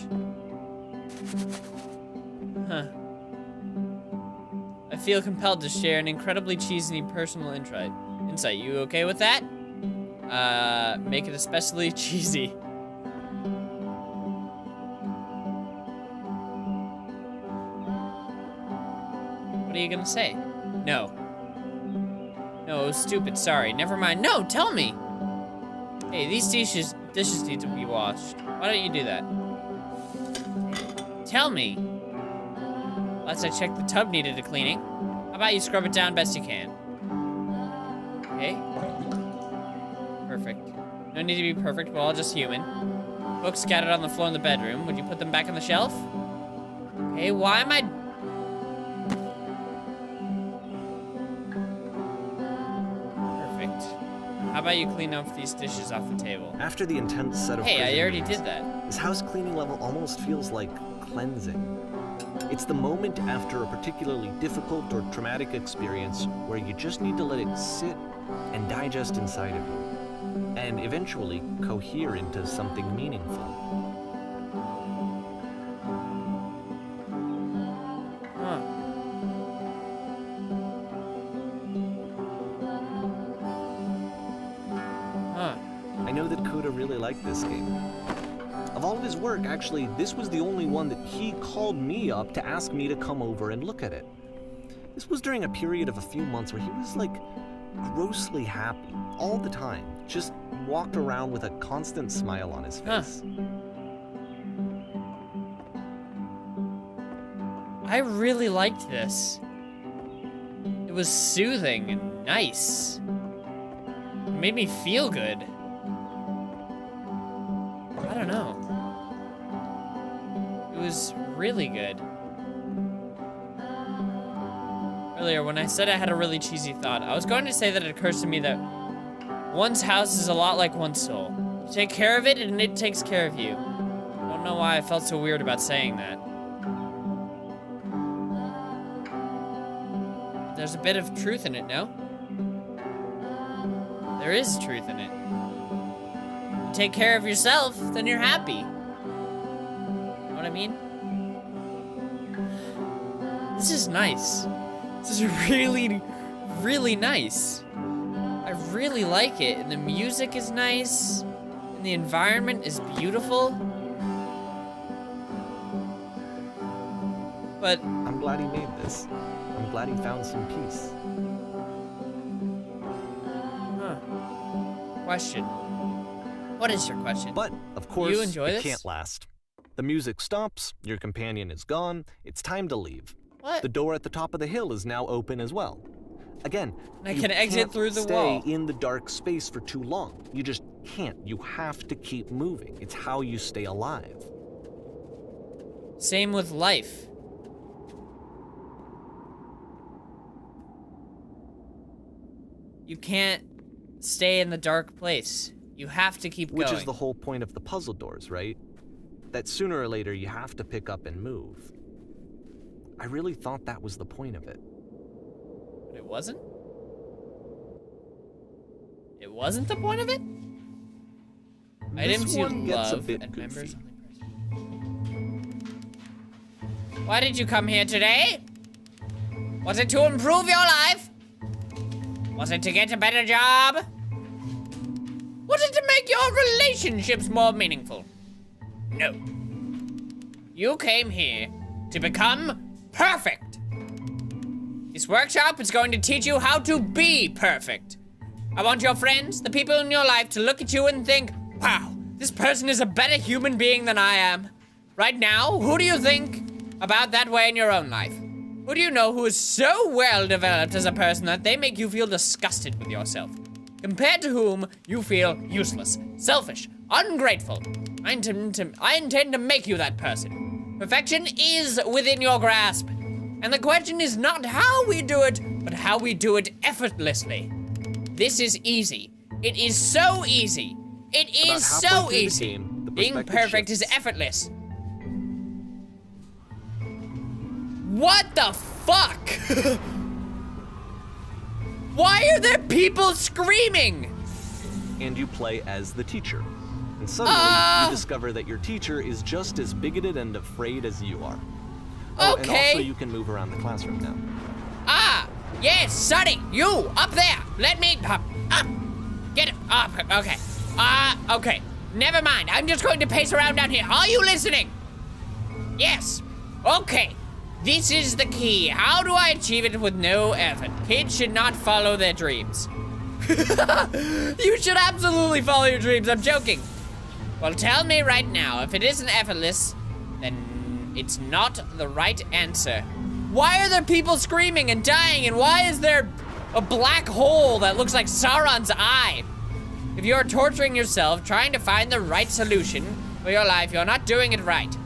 Speaker 1: Huh. I feel compelled to share an incredibly cheesy personal insight. You okay with that? Make it especially cheesy. What are you gonna say? No. No, stupid, sorry. Never mind. No, tell me! Hey, these dishes need to be washed. Why don't you do that? Tell me! Last I checked, the tub needed a cleaning. How about you scrub it down best you can? Okay. Perfect. No need to be perfect, we're all just human. Books scattered on the floor in the bedroom. Would you put them back on the shelf? Okay, why am I... How about you clean up these dishes off the table?
Speaker 2: After the intense set of
Speaker 1: Hey, I already
Speaker 2: games,
Speaker 1: did that.
Speaker 2: this house cleaning level almost feels like cleansing. It's the moment after a particularly difficult or traumatic experience where you just need to let it sit and digest inside of you, and eventually cohere into something meaningful. I know that Coda really liked this game. Of all of his work, actually, this was the only one that he called me up to ask me to come over and look at it. This was during a period of a few months where he was, like, grossly happy all the time. Just walked around with a constant smile on his face.
Speaker 1: I really liked this. It was soothing and nice. It made me feel good. I don't know. It was really good. Earlier, when I said I had a really cheesy thought, I was going to say that it occurs to me that one's house is a lot like one's soul. You take care of it, and it takes care of you. I don't know why I felt so weird about saying that. there's a bit of truth in it, no? There is truth in it. You take care of yourself, then you're happy. Know what I mean? This is nice. This is really, really nice. I really like it, and the music is nice, and the environment is beautiful. But
Speaker 2: I'm glad he made this. I'm glad he found some peace.
Speaker 1: question. What is your question?
Speaker 2: But, of course,
Speaker 1: you enjoy
Speaker 2: it
Speaker 1: this?
Speaker 2: can't last. The music stops, your companion is gone, it's time to leave.
Speaker 1: What?
Speaker 2: The door at the top of the hill is now open as well. Again,
Speaker 1: I
Speaker 2: you
Speaker 1: can exit
Speaker 2: can't
Speaker 1: through the
Speaker 2: stay
Speaker 1: wall.
Speaker 2: in the dark space for too long. You just can't. You have to keep moving. It's how you stay alive.
Speaker 1: Same with life. You can't stay in the dark place. You have to keep going.
Speaker 2: Which is the whole point of the puzzle doors, right? That sooner or later you have to pick up and move. I really thought that was the point of it.
Speaker 1: But it wasn't? It wasn't the point of it? Items you
Speaker 2: one gets a
Speaker 1: love
Speaker 2: bit
Speaker 1: and
Speaker 2: goofy.
Speaker 1: members only. Why did you come here today? Was it to improve your life? Was it to get a better job? Was it to make your relationships more meaningful? No. You came here to become perfect. This workshop is going to teach you how to be perfect. I want your friends, the people in your life, to look at you and think, wow, this person is a better human being than I am. Right now, who do you think about that way in your own life? Who do you know who is so well developed as a person that they make you feel disgusted with yourself? Compared to whom you feel useless, selfish, ungrateful. I intend to make you that person. Perfection is within your grasp. And the question is not how we do it, but how we do it effortlessly. This is easy. It is so easy. It is
Speaker 2: About
Speaker 1: so
Speaker 2: halfway through the
Speaker 1: easy.
Speaker 2: game, the
Speaker 1: Being
Speaker 2: perspective
Speaker 1: perfect is
Speaker 2: shifts.
Speaker 1: effortless. What the fuck? Why are there people screaming?
Speaker 2: And you play as the teacher. And suddenly, you discover that your teacher is just as bigoted and afraid as you are. Oh, and
Speaker 1: Okay.
Speaker 2: also you can move around the classroom now.
Speaker 1: Ah, yes, Sonny, you, up there. Let me, up. Get it, up, okay. Okay, never mind. I'm just going to pace around down here. Are you listening? Yes, okay. This is the key. How do I achieve it with no effort? Kids should not follow their dreams. You should absolutely follow your dreams, I'm joking. Well, tell me right now, if it isn't effortless, then it's not the right answer. Why are there people screaming and dying, and why is there a black hole that looks like Sauron's eye? If you're torturing yourself trying to find the right solution for your life, you're not doing it right.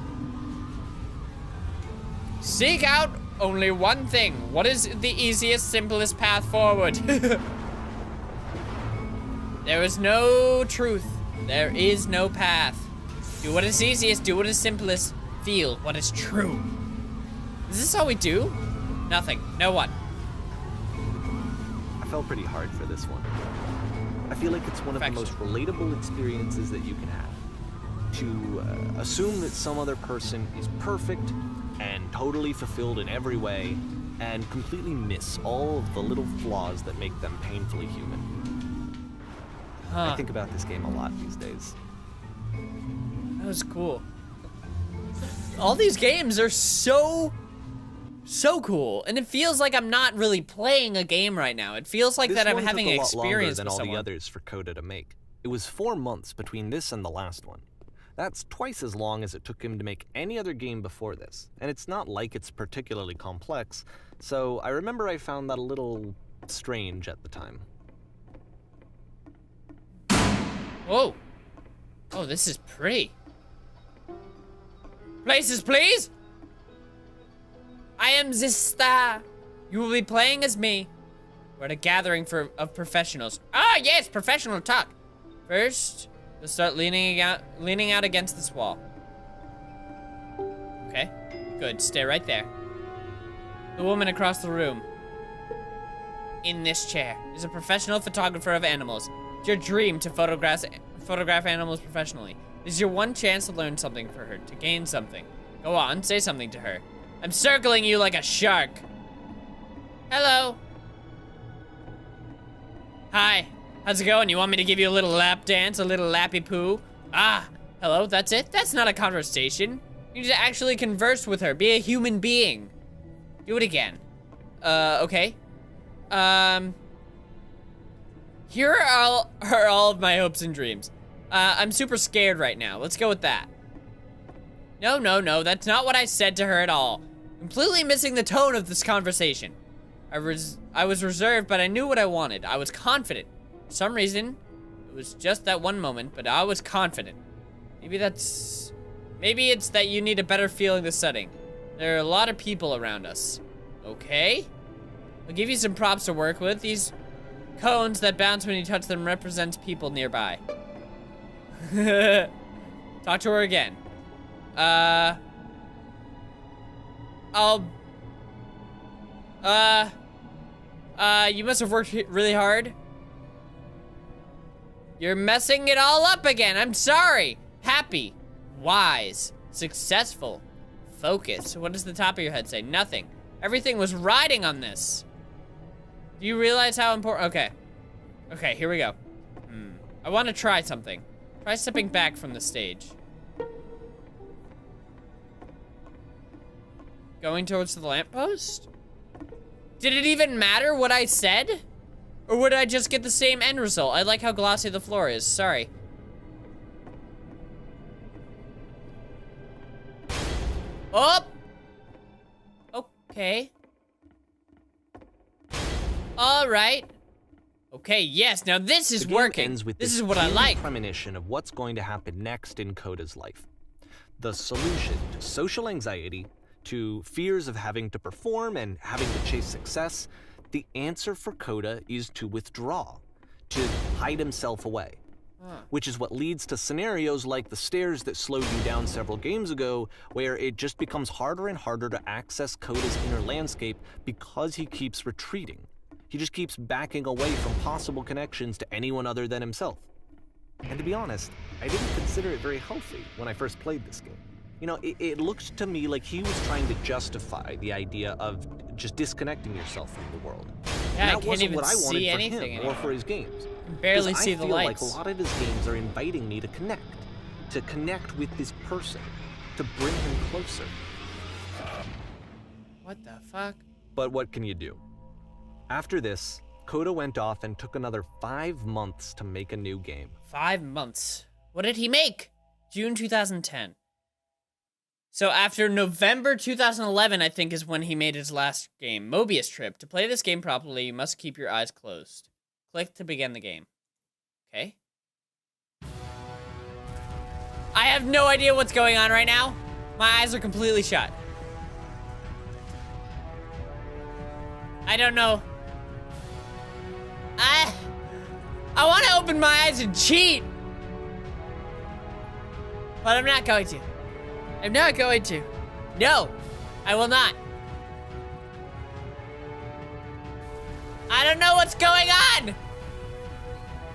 Speaker 1: Seek out only one thing. What is the easiest, simplest path forward? There is no truth. There is no path. Do what is easiest, do what is simplest. Feel what is true. Is this all we do? Nothing. No one.
Speaker 2: I felt pretty hard for this one. I feel like it's one of the most relatable experiences that you can have. To assume that some other person is perfect and totally fulfilled in every way, and completely miss all of the little flaws that make them painfully human. I think about this game a lot these days.
Speaker 1: That was cool. All these games are so cool, and it feels like I'm not really playing a game right now. It feels like
Speaker 2: This
Speaker 1: that I'm
Speaker 2: one
Speaker 1: having
Speaker 2: took
Speaker 1: an
Speaker 2: a lot longer
Speaker 1: experience
Speaker 2: than
Speaker 1: with
Speaker 2: all
Speaker 1: someone.
Speaker 2: the others for Coda to make. It was 4 months between this and the last one. That's twice as long as it took him to make any other game before this, and it's not like it's particularly complex, so I remember I found that a little strange at the time.
Speaker 1: Whoa. Oh, this is pretty. Places, please. I am Zista. You will be playing as me. We're at a gathering of professionals. Ah, yes, professional talk. First, you'll start leaning out against this wall. Okay, good. Stay right there. The woman across the room. in this chair is a professional photographer of animals. It's your dream to photograph animals professionally. This is your one chance to learn something for her, to gain something. Go on, say something to her. I'm circling you like a shark. Hello. Hi. How's it going? You want me to give you a little lap dance, a little lappy poo? Ah, hello, that's it? That's not a conversation. You need to actually converse with her, be a human being. Do it again. Okay. Here are all of my hopes and dreams. I'm super scared right now. Let's go with that. No, that's not what I said to her at all. Completely missing the tone of this conversation. I was reserved, but I knew what I wanted. I was confident. For some reason, it was just that one moment, but I was confident. Maybe it's that you need a better feeling the setting. There are a lot of people around us. Okay. I'll give you some props to work with. These cones that bounce when you touch them represent people nearby. Talk to her again. You must have worked really hard. You're messing it all up again. I'm sorry. Happy, wise, successful, focused. What does the top of your head say? Nothing. Everything was riding on this. Do you realize how important? Okay, here we go. I want to try something. Try stepping back from the stage. Going towards the lamppost? Did it even matter what I said? Or would I just get the same end result? I like how glossy the floor is. Sorry. Oh! Okay. All right. Okay, yes, now this is working. This is what I like.
Speaker 2: Premonition of what's going to happen next in Coda's life. The solution to social anxiety, to fears of having to perform and having to chase success, the answer for Coda is to withdraw, to hide himself away. Which is what leads to scenarios like the stairs that slowed you down several games ago, where it just becomes harder and harder to access Coda's inner landscape because he keeps retreating. He just keeps backing away from possible connections to anyone other than himself. And to be honest, I didn't consider it very healthy when I first played this game. You know, it looked to me like he was trying to justify the idea of just disconnecting yourself from the world.
Speaker 1: Yeah,
Speaker 2: and that wasn't what I wanted for him
Speaker 1: anymore.
Speaker 2: or for his games.
Speaker 1: Barely see the lights.
Speaker 2: I feel like a lot of his games are inviting me to connect with this person, to bring him closer.
Speaker 1: What the fuck?
Speaker 2: But what can you do? After this, Coda went off and took another 5 months to make a new game.
Speaker 1: 5 months. What did he make? June 2010. So after November 2011, I think, is when he made his last game, Mobius Trip. To play this game properly, you must keep your eyes closed. Click to begin the game. Okay. I have no idea what's going on right now. My eyes are completely shut. I don't know. I want to open my eyes and cheat. But I'm not going to. I'm not going to. No, I will not. I don't know what's going on.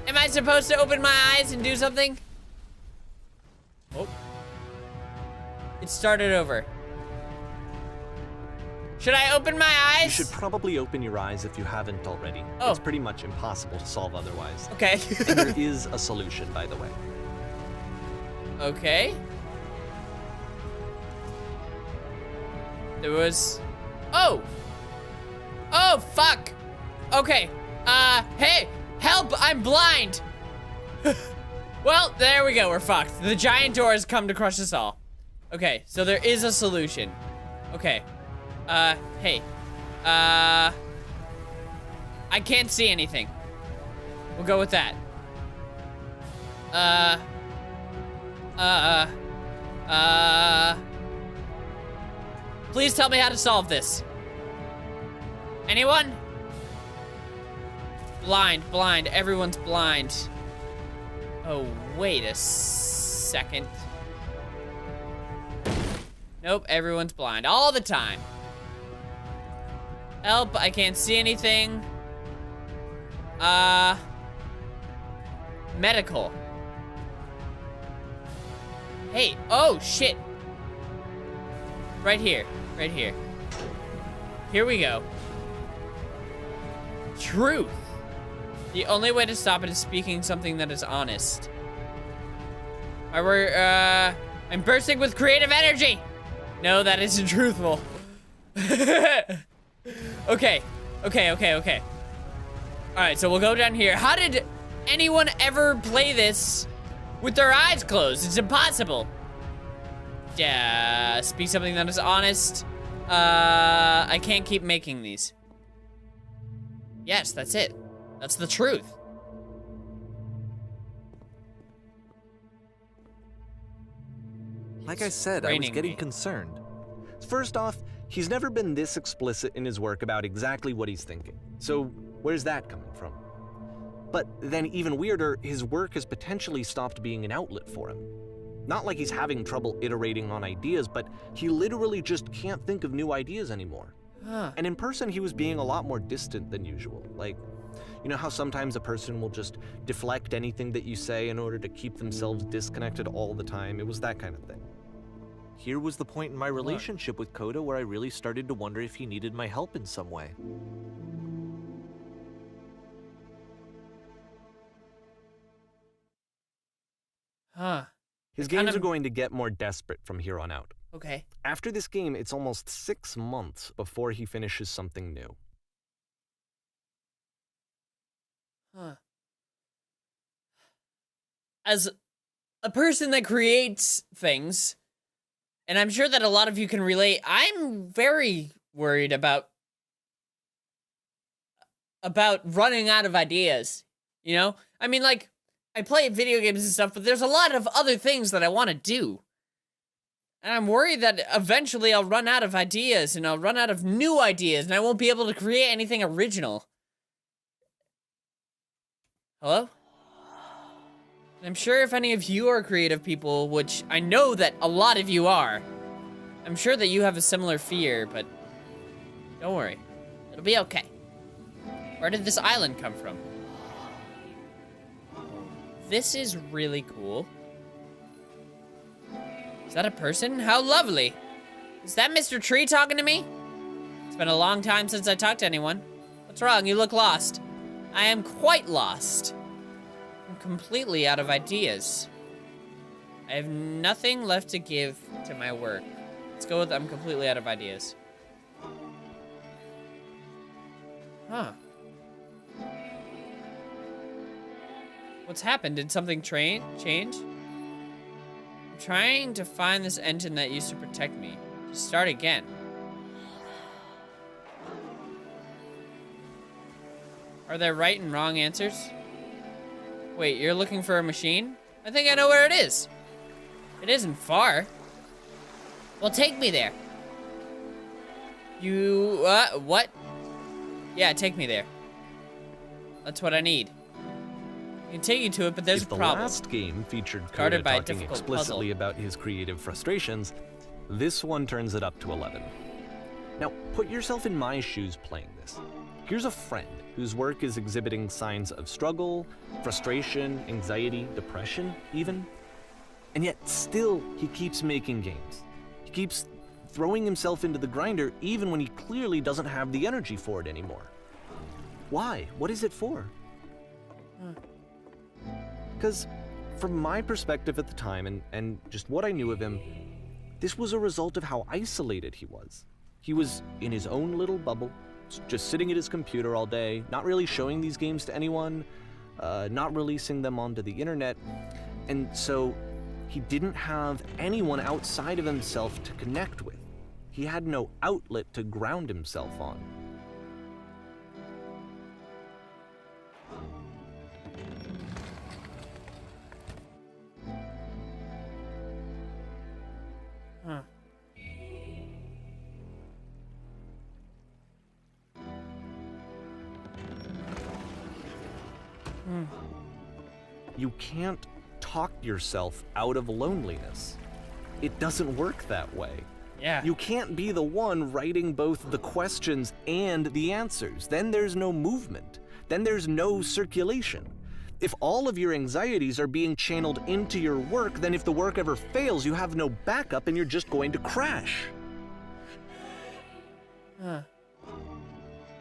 Speaker 1: Am I supposed to open my eyes and do something? Oh. It started over. Should I open my eyes?
Speaker 2: You should probably open your eyes if you haven't already.
Speaker 1: Oh.
Speaker 2: It's pretty much impossible to solve otherwise.
Speaker 1: Okay.
Speaker 2: And there is a solution, by the way.
Speaker 1: Okay. There was... Oh! Oh, fuck! Okay. Hey! Help! I'm blind! Well, there we go. We're fucked. The giant door has come to crush us all. Okay, so there is a solution. Okay. Hey. I can't see anything. We'll go with that. Please tell me how to solve this. Anyone? Blind. Everyone's blind. Oh, wait a second. Nope, everyone's blind all the time. Help, I can't see anything. Medical. Hey, oh shit. Right here, right here. Here we go. Truth. The only way to stop it is speaking something that is honest. I'm bursting with creative energy. No, that isn't truthful. Okay. All right, so we'll go down here. How did anyone ever play this with their eyes closed? It's impossible. Yeah, speak something that is honest. I can't keep making these. Yes, that's it. That's the truth.
Speaker 2: Like I said, I was getting concerned. First off, he's never been this explicit in his work about exactly what he's thinking. So where's that coming from? But then even weirder, his work has potentially stopped being an outlet for him. Not like he's having trouble iterating on ideas, but he literally just can't think of new ideas anymore. And in person, he was being a lot more distant than usual. Like, you know how sometimes a person will just deflect anything that you say in order to keep themselves disconnected all the time? It was that kind of thing. Here was the point in my relationship with Coda where I really started to wonder if he needed my help in some way. His games are going to get more desperate from here on out.
Speaker 1: Okay.
Speaker 2: After this game, it's almost 6 months before he finishes something new.
Speaker 1: As a person that creates things, and I'm sure that a lot of you can relate, I'm very worried about running out of ideas, you know? I mean, like, I play video games and stuff, but there's a lot of other things that I want to do. And I'm worried that eventually I'll run out of ideas, and I'll run out of new ideas, and I won't be able to create anything original. Hello? I'm sure if any of you are creative people, which I know that a lot of you are, I'm sure that you have a similar fear, but don't worry. It'll be okay. Where did this island come from? This is really cool. Is that a person? How lovely. Is that Mr. Tree talking to me? It's been a long time since I talked to anyone. What's wrong? You look lost. I am quite lost. I'm completely out of ideas. I have nothing left to give to my work. Let's go with I'm completely out of ideas. Huh. What's happened? Did something change? I'm trying to find this engine that used to protect me. Just start again. Are there right and wrong answers? Wait, you're looking for a machine? I think I know where it is. It isn't far. Well, take me there. You, what? Yeah, take me there. That's what I need. I can take you to it, but there's a problem.
Speaker 2: If the last game featured Coda talking explicitly about his creative frustrations, this one turns it up to 11. Now, put yourself in my shoes playing this. Here's a friend whose work is exhibiting signs of struggle, frustration, anxiety, depression, even. And yet, still, he keeps making games. He keeps throwing himself into the grinder even when he clearly doesn't have the energy for it anymore. Why? What is it for? Because from my perspective at the time and just what I knew of him, this was a result of how isolated he was. He was in his own little bubble, just sitting at his computer all day, not really showing these games to anyone, not releasing them onto the internet, and so he didn't have anyone outside of himself to connect with. He had no outlet to ground himself on. You can't talk yourself out of loneliness. It doesn't work that way.
Speaker 1: Yeah.
Speaker 2: You can't be the one writing both the questions and the answers. Then there's no movement. then there's no circulation. If all of your anxieties are being channeled into your work, then if the work ever fails, you have no backup and you're just going to crash.
Speaker 1: Huh.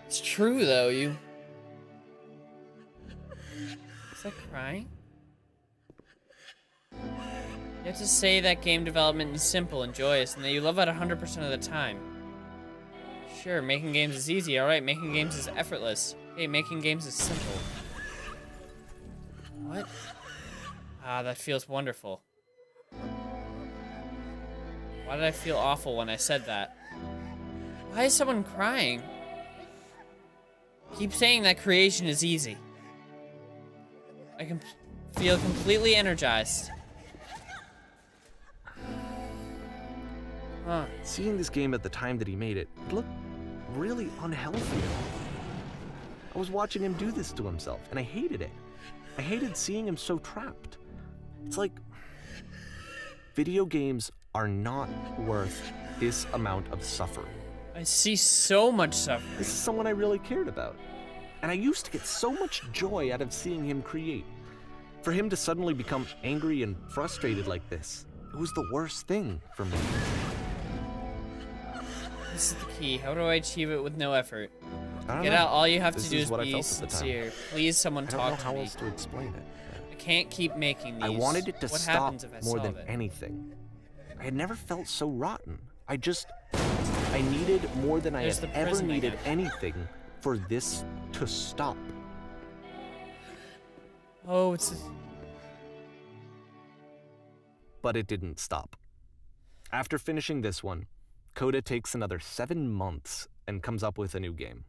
Speaker 1: It's true, though. Is that crying? You have to say that game development is simple and joyous and that you love it 100% of the time. Sure, making games is easy. Alright, making games is effortless. Hey, making games is simple. What? Ah, that feels wonderful. Why did I feel awful when I said that? Why is someone crying? Keep saying that creation is easy. I can feel completely energized. Huh.
Speaker 2: Seeing this game at the time that he made it, it looked really unhealthy. I was watching him do this to himself, and I hated it. I hated seeing him so trapped. It's like, video games are not worth this amount of suffering.
Speaker 1: I see so much suffering.
Speaker 2: This is someone I really cared about. And I used to get so much joy out of seeing him create. For him to suddenly become angry and frustrated like this, it was the worst thing for me.
Speaker 1: This is the key. How do I achieve it with no effort?
Speaker 2: I don't
Speaker 1: Get
Speaker 2: know.
Speaker 1: out. All you have
Speaker 2: This
Speaker 1: to do
Speaker 2: is
Speaker 1: is
Speaker 2: what I
Speaker 1: be
Speaker 2: felt at the time.
Speaker 1: sincere. Please, someone
Speaker 2: I don't
Speaker 1: talk
Speaker 2: know
Speaker 1: to
Speaker 2: how
Speaker 1: me.
Speaker 2: else to explain it.
Speaker 1: I can't keep making these.
Speaker 2: I wanted it to
Speaker 1: what
Speaker 2: stop
Speaker 1: happens if I
Speaker 2: more
Speaker 1: solve
Speaker 2: than
Speaker 1: it?
Speaker 2: anything. I had never felt so rotten. I needed more than
Speaker 1: There's
Speaker 2: I had
Speaker 1: the
Speaker 2: ever
Speaker 1: prison
Speaker 2: needed
Speaker 1: again.
Speaker 2: anything for this to stop.
Speaker 1: Oh, it's.
Speaker 2: But it didn't stop. After finishing this one, Coda takes another 7 months and comes up with a new game.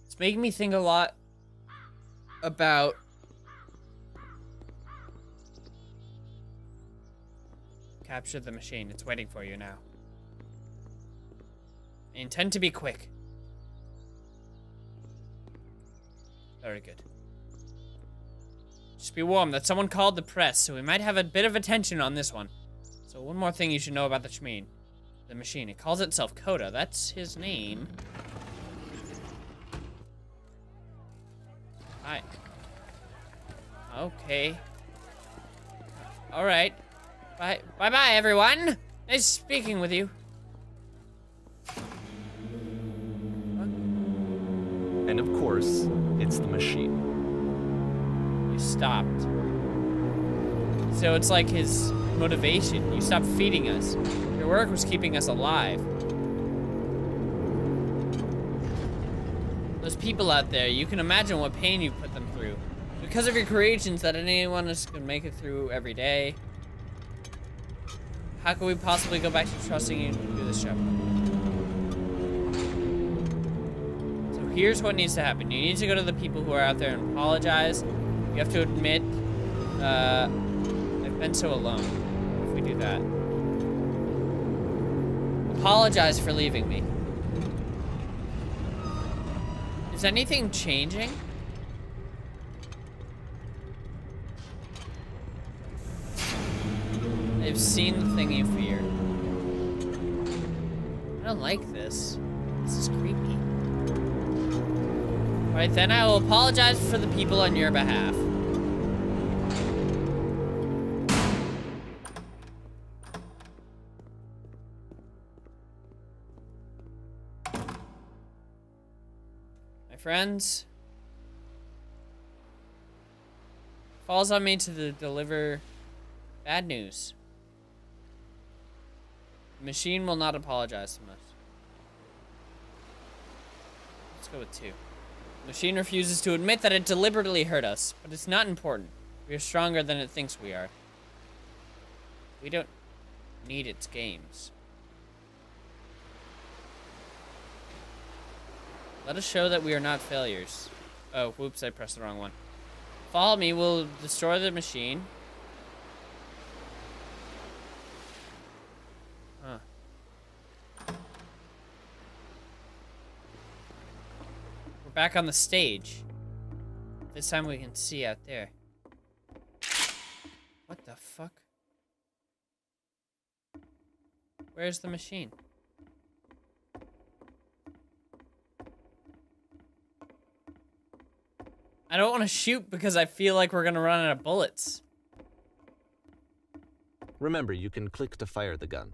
Speaker 1: It's making me think a lot about capture the machine. It's waiting for you now. I intend to be quick. Very good. Just be warned that someone called the press, so we might have a bit of attention on this one. So one more thing you should know about the machine. The machine. It calls itself Coda. That's his name. Hi. Okay. Alright. Bye-bye, everyone. Nice speaking with you.
Speaker 2: And of course, it's the machine.
Speaker 1: You stopped. So it's like his motivation. You stopped feeding us. Your work was keeping us alive. Those people out there, you can imagine what pain you put them through. Because of your creations that anyone else can make it through every day. How can we possibly go back to trusting you to do this job? So here's what needs to happen. You need to go to the people who are out there and apologize. You have to admit, I've been so alone. What if we do that? Apologize for leaving me. Is anything changing? I've seen the thing you fear. I don't like this. This is creepy. Alright, then I will apologize for the people on your behalf. My friends, falls on me to deliver bad news. The machine will not apologize to us. Let's go with 2. The machine refuses to admit that it deliberately hurt us, but it's not important. We are stronger than it thinks we are. We don't need its games. Let us show that we are not failures. Oh, whoops, I pressed the wrong one. Follow me, we'll destroy the machine. Huh. We're back on the stage. This time we can see out there. Where's the machine? I don't want to shoot because I feel like we're gonna run out of bullets.
Speaker 2: Remember, you can click to fire the gun.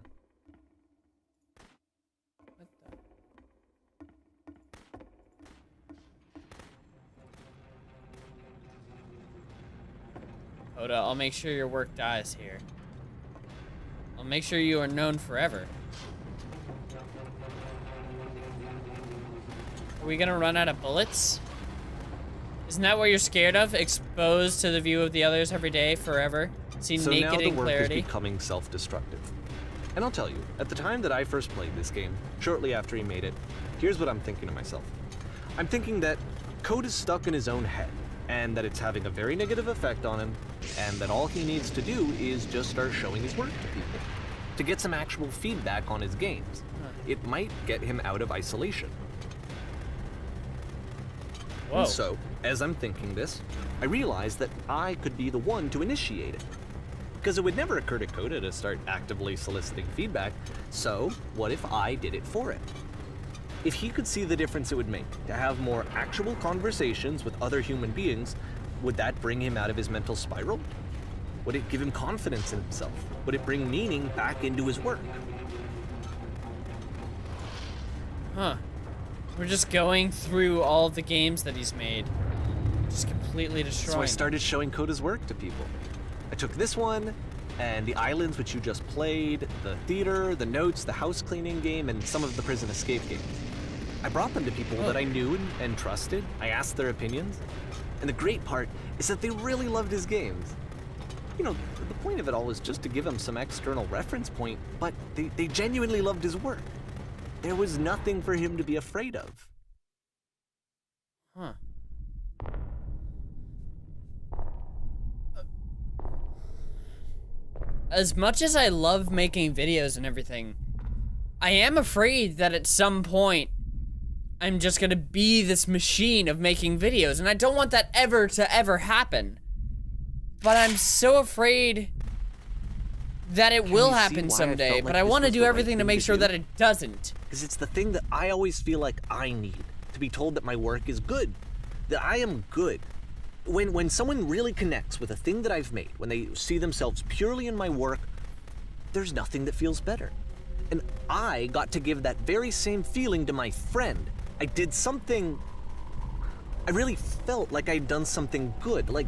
Speaker 1: What the? Oda, I'll make sure your work dies here. I'll make sure you are known forever. Are we gonna run out of bullets? Isn't that what you're scared of? Exposed to the view of the others every day, forever? See
Speaker 2: So
Speaker 1: naked
Speaker 2: now the
Speaker 1: in
Speaker 2: work
Speaker 1: clarity?
Speaker 2: is becoming self-destructive. And I'll tell you, at the time that I first played this game, shortly after he made it, here's what I'm thinking to myself. I'm thinking that code is stuck in his own head, and that it's having a very negative effect on him, and that all he needs to do is just start showing his work to people, to get some actual feedback on his games. It might get him out of isolation.
Speaker 1: Whoa.
Speaker 2: And so, as I'm thinking this, I realized that I could be the one to initiate it. Because it would never occur to Coda to start actively soliciting feedback, so what if I did it for him? If he could see the difference it would make to have more actual conversations with other human beings, would that bring him out of his mental spiral? Would it give him confidence in himself? Would it bring meaning back into his work?
Speaker 1: Huh. We're just going through all of the games that he's made. Just completely destroying
Speaker 2: So I
Speaker 1: them.
Speaker 2: started showing Coda's work to people. I took this one, and the islands which you just played, the theater, the notes, the house cleaning game, and some of the prison escape games. I brought them to people that I knew and trusted. I asked their opinions. And the great part is that they really loved his games. You know, the point of it all was just to give him some external reference point, but they genuinely loved his work. There was nothing for him to be afraid of.
Speaker 1: Huh. As much as I love making videos and everything, I am afraid that at some point I'm just gonna be this machine of making videos, and I don't want that ever to ever happen. But I'm so afraid that it will
Speaker 2: you see
Speaker 1: happen
Speaker 2: why I
Speaker 1: someday,
Speaker 2: felt
Speaker 1: but
Speaker 2: like
Speaker 1: I
Speaker 2: this
Speaker 1: want to
Speaker 2: was
Speaker 1: do
Speaker 2: the right
Speaker 1: everything to
Speaker 2: thing
Speaker 1: make
Speaker 2: to
Speaker 1: sure
Speaker 2: do?
Speaker 1: that it doesn't.
Speaker 2: Because it's the thing that I always feel like I need, to be told that my work is good, that I am good. When someone really connects with a thing that I've made, when they see themselves purely in my work, there's nothing that feels better. And I got to give that very same feeling to my friend. I did something, I really felt like I'd done something good, like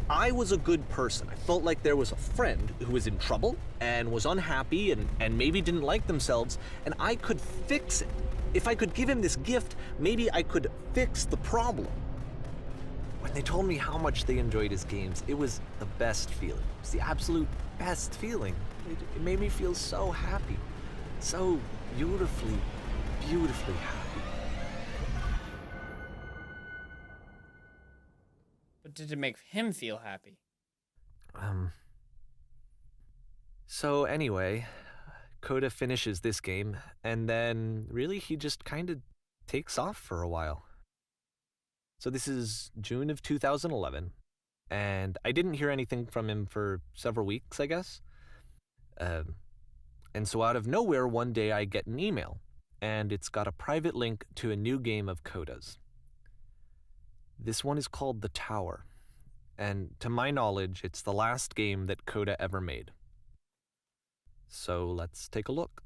Speaker 2: I was a good person. I felt like there was a friend who was in trouble and was unhappy and maybe didn't like themselves, and I could fix it. If I could give him this gift, maybe I could fix the problem. When they told me how much they enjoyed his games, it was the best feeling. It was the absolute best feeling. It made me feel so happy. So beautifully, beautifully happy.
Speaker 1: But did it make him feel happy?
Speaker 2: So anyway, Coda finishes this game, and then really he just kind of takes off for a while. So this is June of 2011, and I didn't hear anything from him for several weeks, I guess. And so out of nowhere, one day I get an email, and it's got a private link to a new game of Coda's. This one is called The Tower, and to my knowledge, it's the last game that Coda ever made. So let's take a look.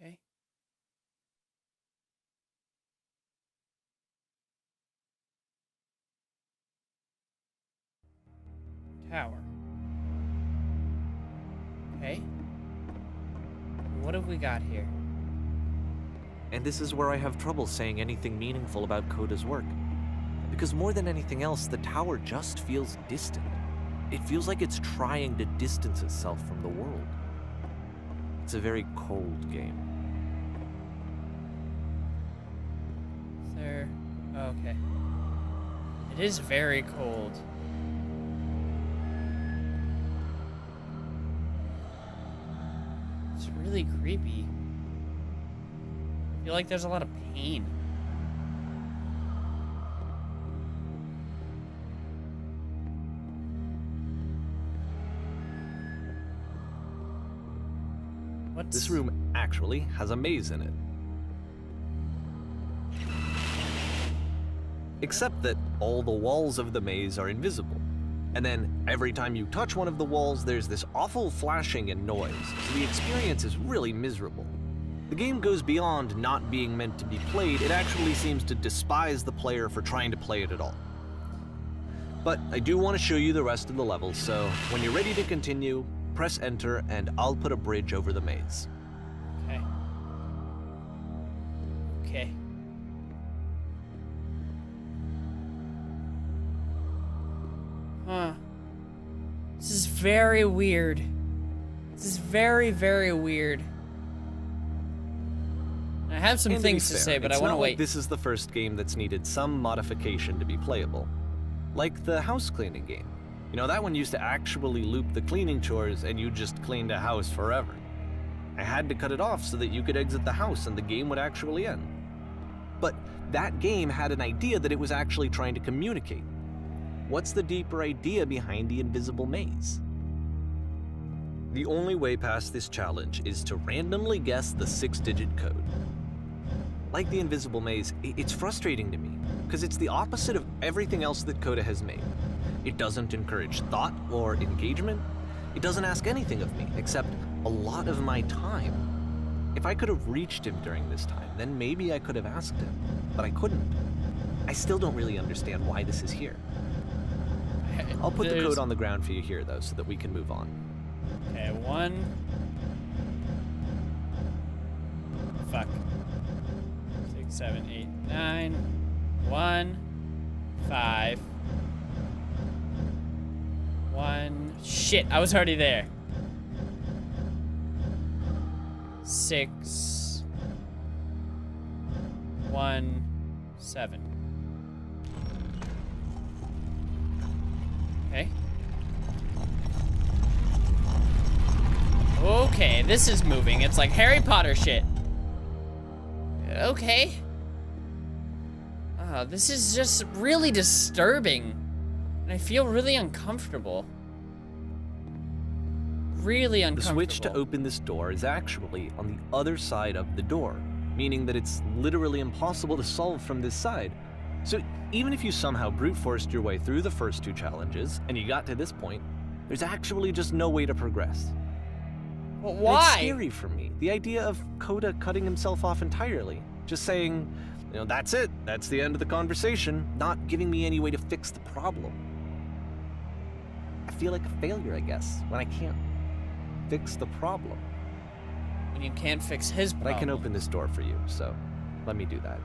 Speaker 1: Okay. Tower. Okay. What have we got here?
Speaker 2: And this is where I have trouble saying anything meaningful about Coda's work. Because more than anything else, the tower just feels distant. It feels like it's trying to distance itself from the world. It's a very cold game.
Speaker 1: Is there... Oh, okay. It is very cold. It's really creepy. I feel like there's a lot of pain. What's...
Speaker 2: This room actually has a maze in it. Except that all the walls of the maze are invisible. And then every time you touch one of the walls, there's this awful flashing and noise, so the experience is really miserable. The game goes beyond not being meant to be played, it actually seems to despise the player for trying to play it at all. But I do want to show you the rest of the levels, so when you're ready to continue, press enter and I'll put a bridge over the maze.
Speaker 1: Okay. Okay. Huh. This is very weird. This is very, very weird. I have some
Speaker 2: And
Speaker 1: things
Speaker 2: be
Speaker 1: to
Speaker 2: fair,
Speaker 1: say, but I
Speaker 2: it's
Speaker 1: want to
Speaker 2: not
Speaker 1: wait.
Speaker 2: like this is the first game that's needed some modification to be playable. Like the house cleaning game. You know, that one used to actually loop the cleaning chores and you just cleaned a house forever. I had to cut it off so that you could exit the house and the game would actually end. But that game had an idea that it was actually trying to communicate. What's the deeper idea behind the invisible maze? The only way past this challenge is to randomly guess the 6-digit code. Like the invisible maze, it's frustrating to me, because it's the opposite of everything else that Coda has made. It doesn't encourage thought or engagement. It doesn't ask anything of me, except a lot of my time. If I could have reached him during this time, then maybe I could have asked him, but I couldn't. I still don't really understand why this is here. I'll put the code on the ground for you here, though, so that we can move on.
Speaker 1: Okay, 1. Fuck. 6, 7, 8, 9. 1, 5. 1. Shit, I was already there. 6. 1, 7. Okay. Okay, this is moving. It's like Harry Potter shit. Okay. This is just really disturbing. And I feel really uncomfortable. Really
Speaker 2: The
Speaker 1: uncomfortable.
Speaker 2: switch to open this door is actually on the other side of the door, meaning that it's literally impossible to solve from this side. So even if you somehow brute forced your way through the first 2 challenges, and you got to this point, there's actually just no way to progress.
Speaker 1: Well,
Speaker 2: And
Speaker 1: why?
Speaker 2: it's scary for me, the idea of Coda cutting himself off entirely, just saying, you know, that's it, that's the end of the conversation, not giving me any way to fix the problem. I feel like a failure, I guess, when I can't fix the problem.
Speaker 1: When you can't fix his
Speaker 2: But
Speaker 1: problem.
Speaker 2: I can open this door for you, so let me do that.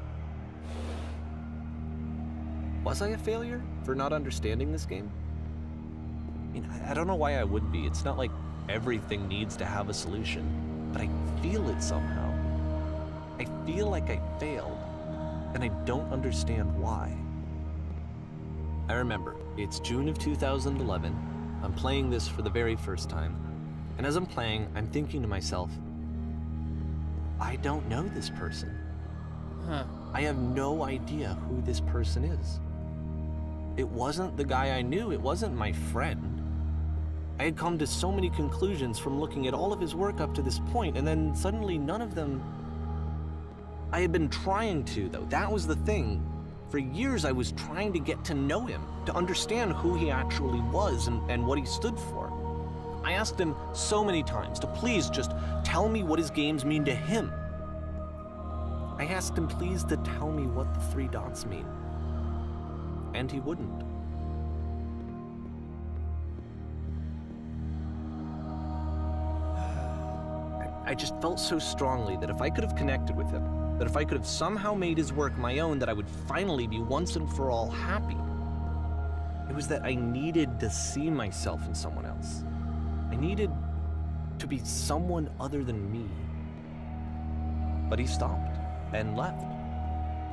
Speaker 2: Was I a failure for not understanding this game? I mean, I don't know why I would be. It's not like everything needs to have a solution, but I feel it somehow. I feel like I failed, and I don't understand why. I remember, it's June of 2011. I'm playing this for the very first time, and as I'm playing, I'm thinking to myself, I don't know this person.
Speaker 1: Huh.
Speaker 2: I have no idea who this person is. It wasn't the guy I knew, it wasn't my friend. I had come to so many conclusions from looking at all of his work up to this point, and then suddenly none of them... I had been trying to, though. That was the thing. For years I was trying to get to know him, to understand who he actually was and what he stood for. I asked him so many times to please just tell me what his games mean to him. I asked him please to tell me what the 3 dots mean. And he wouldn't. I just felt so strongly that if I could have connected with him, that if I could have somehow made his work my own, that I would finally be once and for all happy. It was that I needed to see myself in someone else. I needed to be someone other than me. But he stopped and left.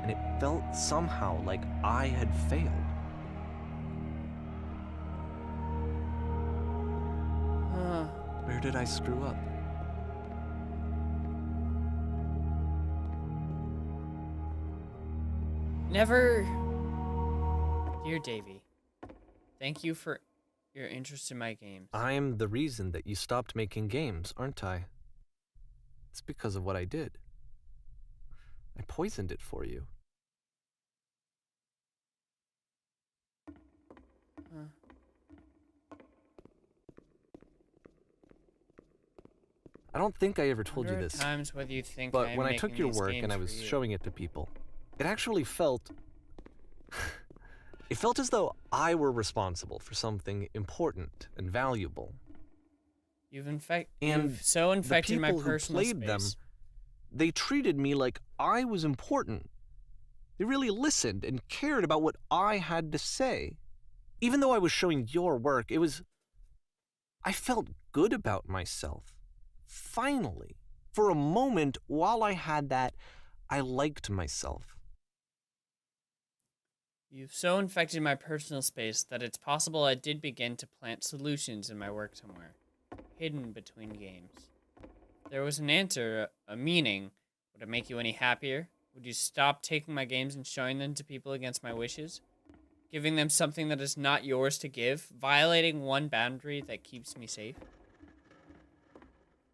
Speaker 2: And it felt somehow like I had failed. Where did I screw up?
Speaker 1: Never. Dear Davey, thank you for your interest in my games.
Speaker 2: I'm the reason that you stopped making games, aren't I? It's because of what I did. I poisoned it for you. I don't think I ever told you this,
Speaker 1: Times whether you think
Speaker 2: but
Speaker 1: I'm
Speaker 2: when I took
Speaker 1: making
Speaker 2: your
Speaker 1: these
Speaker 2: work
Speaker 1: games
Speaker 2: and I
Speaker 1: for
Speaker 2: was
Speaker 1: you.
Speaker 2: showing it to people, it actually felt... it felt as though I were responsible for something important and valuable.
Speaker 1: You've
Speaker 2: And
Speaker 1: so infected my
Speaker 2: the people who
Speaker 1: personal
Speaker 2: played them,
Speaker 1: space.
Speaker 2: they treated me like I was important. They really listened and cared about what I had to say. Even though I was showing your work, I felt good about myself. Finally. For a moment, while I had that, I liked myself.
Speaker 1: You've so infected my personal space that it's possible I did begin to plant solutions in my work somewhere, hidden between games. If there was an answer, a meaning. Would it make you any happier? Would you stop taking my games and showing them to people against my wishes? Giving them something that is not yours to give? Violating one boundary that keeps me safe?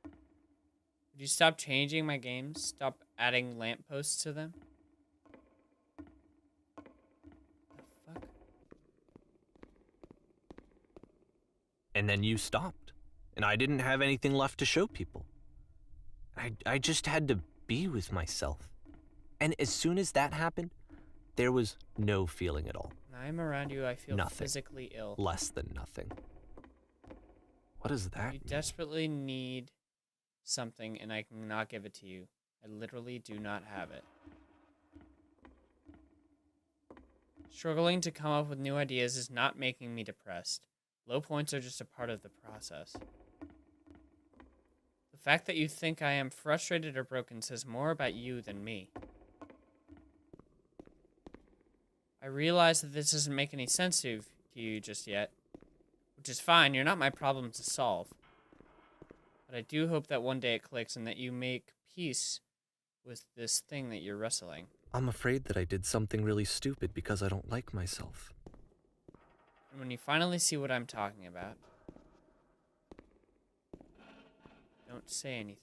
Speaker 1: Would you stop changing my games? Stop adding lampposts to them? The fuck?
Speaker 2: And then you stopped. And I didn't have anything left to show people. I just had to be with myself. And as soon as that happened, there was no feeling at all.
Speaker 1: When I'm around you, I feel
Speaker 2: Nothing.
Speaker 1: physically ill.
Speaker 2: Less than nothing. What does that
Speaker 1: You
Speaker 2: mean?
Speaker 1: desperately need something, and I cannot give it to you. I literally do not have it. Struggling to come up with new ideas is not making me depressed. Low points are just a part of the process. The fact that you think I am frustrated or broken says more about you than me. I realize that this doesn't make any sense to you just yet, which is fine. You're not my problem to solve. But I do hope that one day it clicks and that you make peace with this thing that you're wrestling.
Speaker 2: I'm afraid that I did something really stupid because I don't like myself.
Speaker 1: And when you finally see what I'm talking about, don't say anything.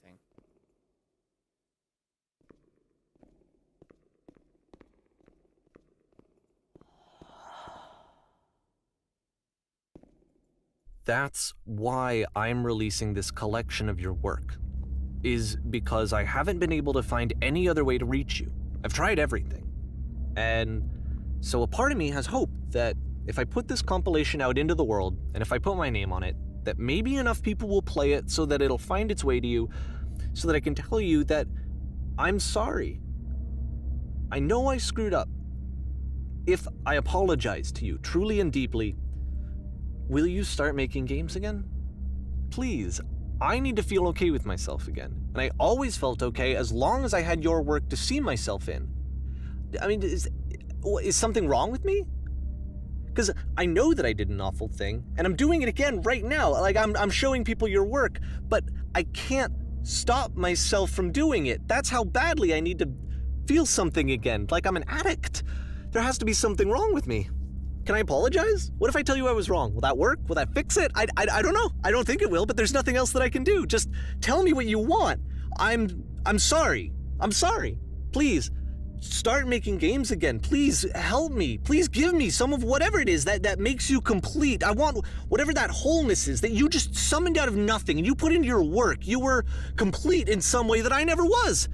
Speaker 2: That's why I'm releasing this collection of your work, is because I haven't been able to find any other way to reach you. I've tried everything. And so a part of me has hope that if I put this compilation out into the world, and if I put my name on it, that maybe enough people will play it so that it'll find its way to you, so that I can tell you that I'm sorry. I know I screwed up. If I apologize to you truly and deeply, will you start making games again? Please, I need to feel okay with myself again. And I always felt okay as long as I had your work to see myself in. I mean, is something wrong with me? Because I know that I did an awful thing, and I'm doing it again right now. Like, I'm showing people your work, but I can't stop myself from doing it. That's how badly I need to feel something again, like I'm an addict. There has to be something wrong with me. Can I apologize? What if I tell you I was wrong? Will that work? Will that fix it? I don't know. I don't think it will, but there's nothing else that I can do. Just tell me what you want. I'm sorry. I'm sorry. Please, start making games again. Please help me. Please give me some of whatever it is that makes you complete. I want whatever that wholeness is that you just summoned out of nothing and you put into your work. You were complete in some way that I never was.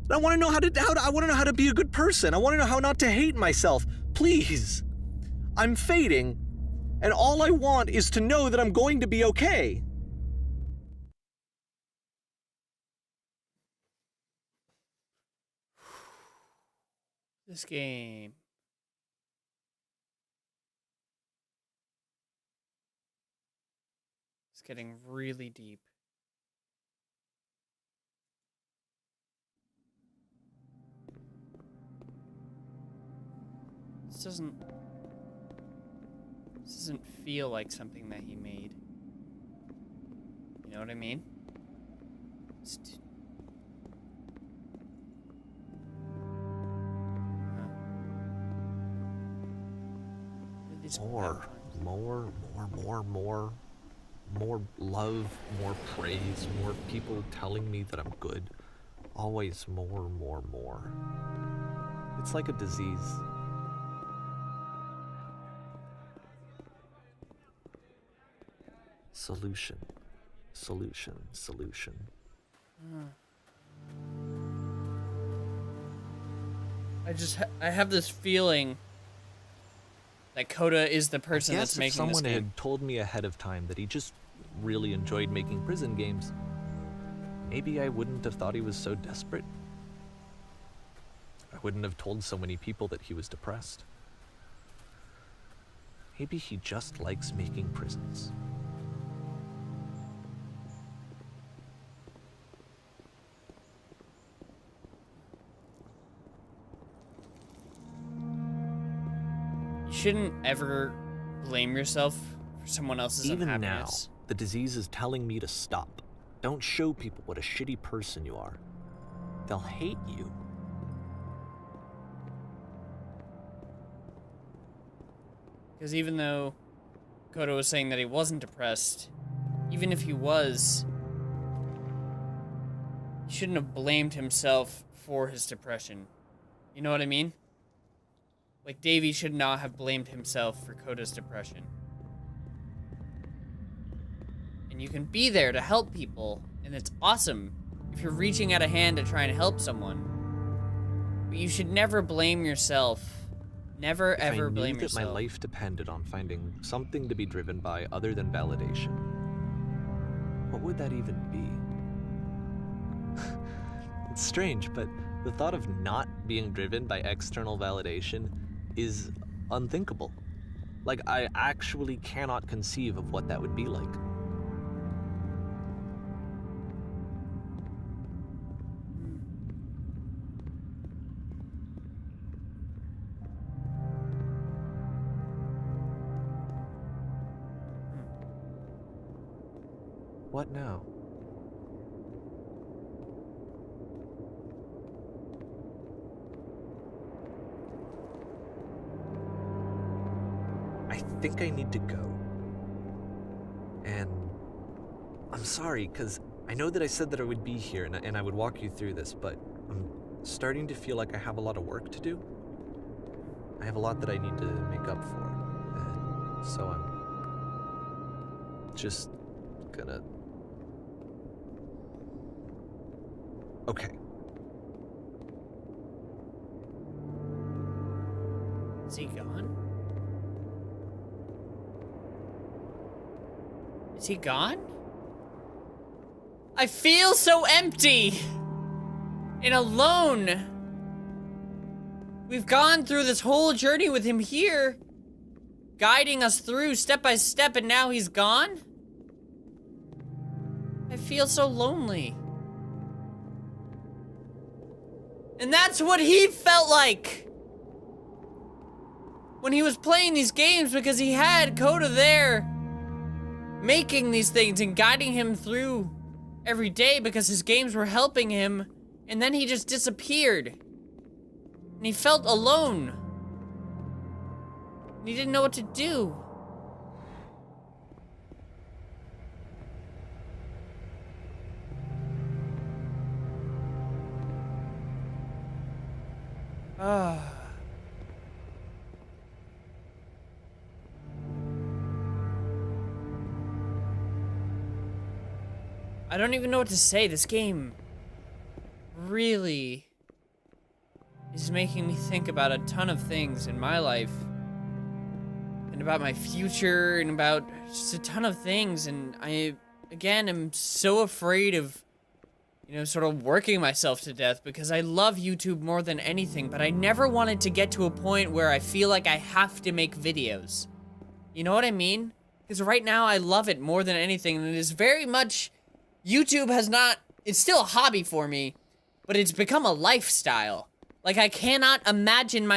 Speaker 2: And I want to know how to be a good person. I want to know how not to hate myself. Please. I'm fading, and all I want is to know that I'm going to be okay.
Speaker 1: This game. It's getting really deep. This doesn't feel like something that he made. You know what I mean?
Speaker 2: More love, more praise, more people telling me that I'm good. always more. It's like a disease. Solution.
Speaker 1: I have this feeling that Coda is the person that's making this game.
Speaker 2: If someone had told me ahead of time that he just really enjoyed making prison games, maybe I wouldn't have thought he was so desperate. I wouldn't have told so many people that he was depressed. Maybe he just likes making prisons.
Speaker 1: You shouldn't ever blame yourself for someone else's
Speaker 2: Even now,
Speaker 1: unhappiness.
Speaker 2: the disease is telling me to stop. Don't show people what a shitty person you are. They'll hate you.
Speaker 1: Because even though Kodo was saying that he wasn't depressed, even if he was, he shouldn't have blamed himself for his depression. You know what I mean? Like, Davey should not have blamed himself for Koda's depression. And you can be there to help people, and it's awesome if you're reaching out a hand to try and help someone. But you should never blame yourself. Never ever blame yourself.
Speaker 2: If I knew that my life depended on finding something to be driven by other than validation, what would that even be? It's strange, but the thought of not being driven by external validation is unthinkable. Like, I actually cannot conceive of what that would be like. What now? I think I need to go. And I'm sorry, because I know that I said that I would be here and I would walk you through this, but I'm starting to feel like I have a lot of work to do. I have a lot that I need to make up for. And so I'm just gonna... Okay.
Speaker 1: Is he gone? Is he gone? I feel so empty and alone. We've gone through this whole journey with him here, guiding us through step by step, and now he's gone? I feel so lonely. And that's what he felt like when he was playing these games, because he had Coda there making these things and guiding him through every day because his games were helping him, and then he just disappeared. And he felt alone. And he didn't know what to do. I don't even know what to say. This game really is making me think about a ton of things in my life. And about my future, and about just a ton of things. And I, again, am so afraid of, you know, sort of working myself to death, because I love YouTube more than anything, but I never wanted to get to a point where I feel like I have to make videos. You know what I mean? Because right now I love it more than anything, and it is very much, YouTube has not, it's still a hobby for me, but it's become a lifestyle. Like, I cannot imagine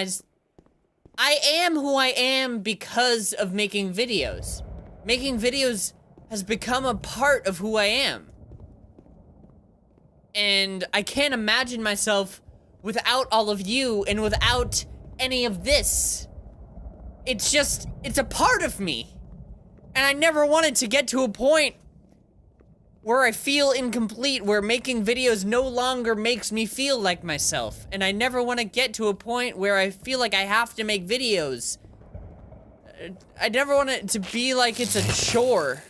Speaker 1: I am who I am because of making videos. Making videos has become a part of who I am. And I can't imagine myself without all of you and without any of this. It's a part of me. And I never wanted to get to a point where I feel incomplete, where making videos no longer makes me feel like myself. And I never want to get to a point where I feel like I have to make videos. I never want it to be like it's a chore.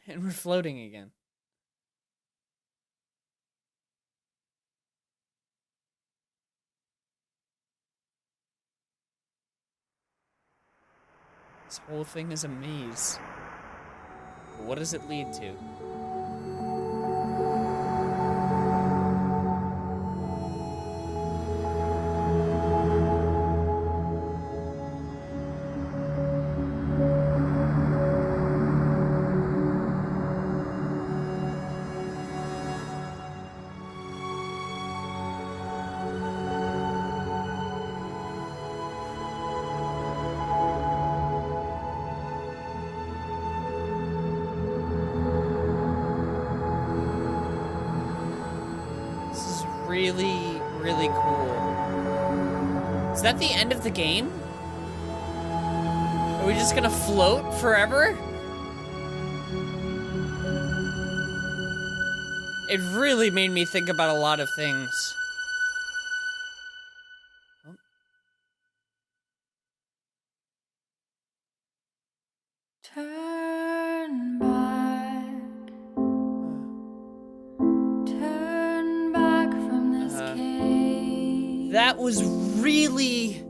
Speaker 1: And we're floating again. This whole thing is a maze. But what does it lead to? Really, really cool. Is that the end of the game? Are we just gonna float forever? It really made me think about a lot of things. Oh.
Speaker 4: Turn back. Turn back from this cave.
Speaker 1: That was really,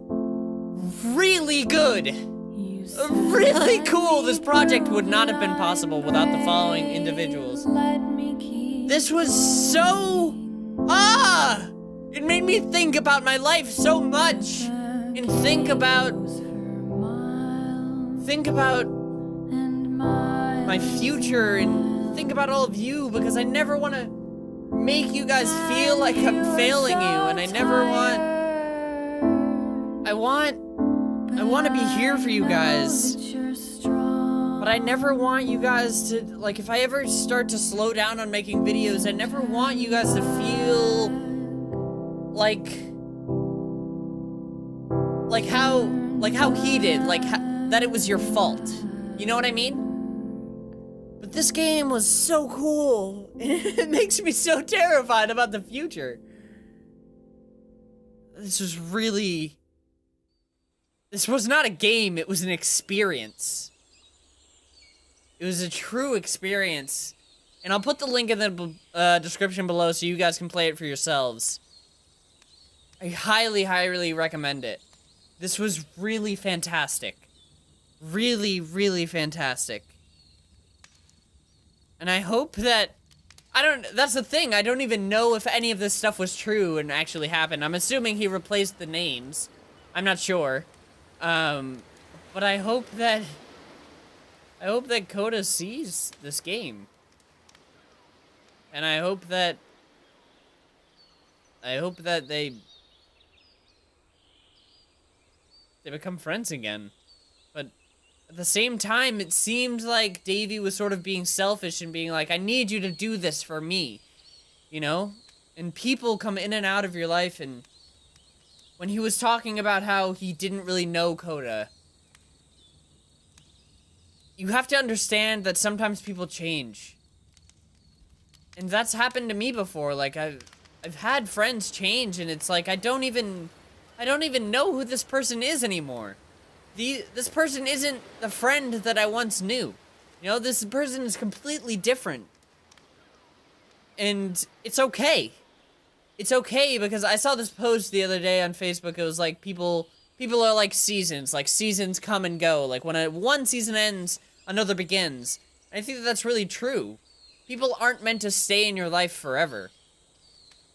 Speaker 1: really good.
Speaker 4: You
Speaker 1: Really cool. This project would not have been possible without the following individuals.
Speaker 4: let me keep
Speaker 1: This was so... It made me think about my life so much. And think about
Speaker 4: and
Speaker 1: my future and think about all of you, because I never want to make you guys feel like I'm failing you, and I never want... I want to be here for you guys, but I never want you guys to, like, if I ever start to slow down on making videos, I never want you guys to feel like how he did, that it was your fault. You know what I mean? But this game was so cool. It makes me so terrified about the future. This was not a game, it was an experience. It was a true experience. And I'll put the link in the description below so you guys can play it for yourselves. I highly, highly recommend it. This was really fantastic. Really, really fantastic. And I hope that... that's the thing, I don't even know if any of this stuff was true and actually happened. I'm assuming he replaced the names. I'm not sure. But I hope that Coda sees this game. And I hope that they become friends again. But at the same time, it seemed like Davey was sort of being selfish and being like, I need you to do this for me. You know? And people come in and out of your life, and when he was talking about how he didn't really know Coda, you have to understand that sometimes people change. And that's happened to me before. Like, I've had friends change, and it's like, I don't even know who this person is anymore. This person isn't the friend that I once knew. You know, this person is completely different. And it's okay. It's okay, because I saw this post the other day on Facebook. It was like, people are like seasons. Like, seasons come and go. Like, when one season ends, another begins. And I think that's really true. People aren't meant to stay in your life forever.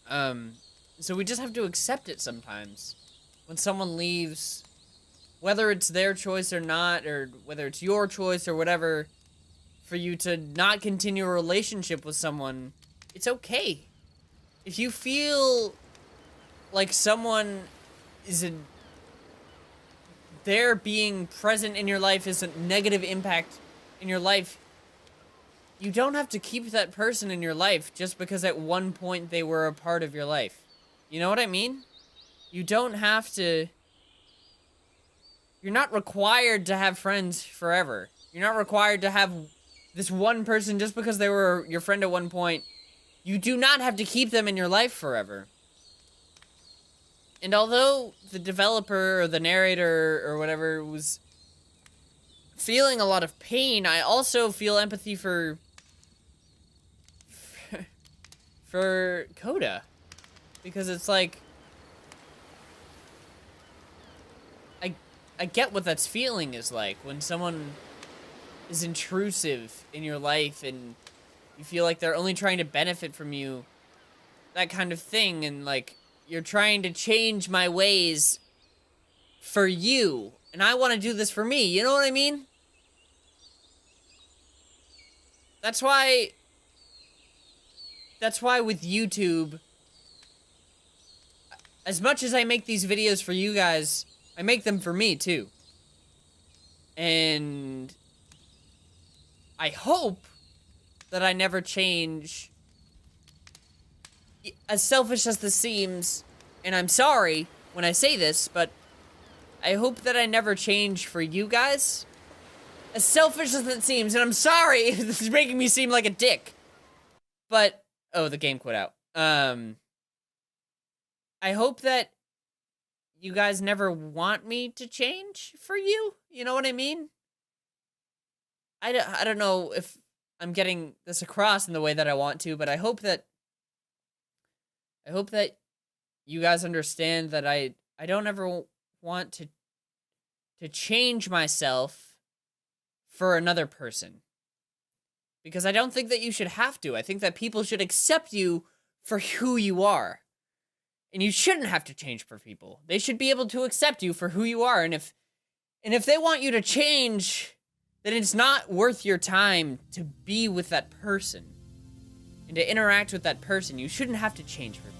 Speaker 1: So we just have to accept it sometimes. When someone leaves, whether it's their choice or not, or whether it's your choice or whatever, for you to not continue a relationship with someone, it's okay. If you feel like someone their being present in your life is a negative impact in your life, you don't have to keep that person in your life just because at one point they were a part of your life. You know what I mean? You don't have to... You're not required to have friends forever. You're not required to have this one person, just because they were your friend at one point, you do not have to keep them in your life forever. And although the developer or the narrator or whatever was feeling a lot of pain, I also feel empathy for Coda. Because it's like, I get what that's feeling is like when someone is intrusive in your life and you feel like they're only trying to benefit from you, that kind of thing, and like you're trying to change my ways for you, and I want to do this for me, you know what I mean? That's why with YouTube, as much as I make these videos for you guys, I make them for me too. And I hope that I never change. As selfish as this seems, and I'm sorry when I say this, but I hope that I never change for you guys. As selfish as it seems, and I'm sorry if this is making me seem like a dick. But, oh, the game quit out. I hope that you guys never want me to change for you. You know what I mean? I don't know if I'm getting this across in the way that I want to, but I hope that you guys understand that I don't ever want to change myself for another person. Because I don't think that you should have to. I think that people should accept you for who you are. And you shouldn't have to change for people. They should be able to accept you for who you are. And if they want you to change, then it's not worth your time to be with that person and to interact with that person. You shouldn't have to change for people.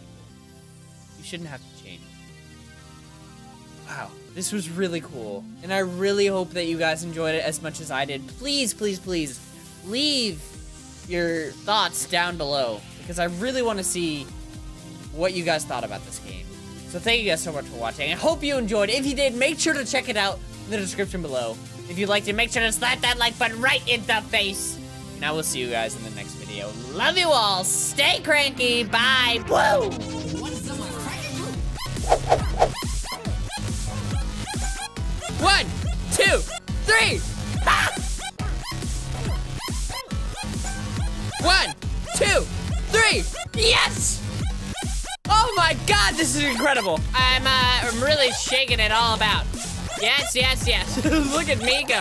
Speaker 1: You shouldn't have to change. Wow, this was really cool. And I really hope that you guys enjoyed it as much as I did. Please, please, please, leave your thoughts down below, because I really want to see what you guys thought about this game. So thank you guys so much for watching. I hope you enjoyed. If you did, make sure to check it out in the description below. If you liked it, make sure to slap that like button right in the face. And I will see you guys in the next video. Love you all. Stay cranky. Bye. Woo! 1, 2, 3. Ah! 1, 2, 3. Yes! Oh my God, this is incredible. I'm really shaking it all about. Yes, yes, yes. Look at me go.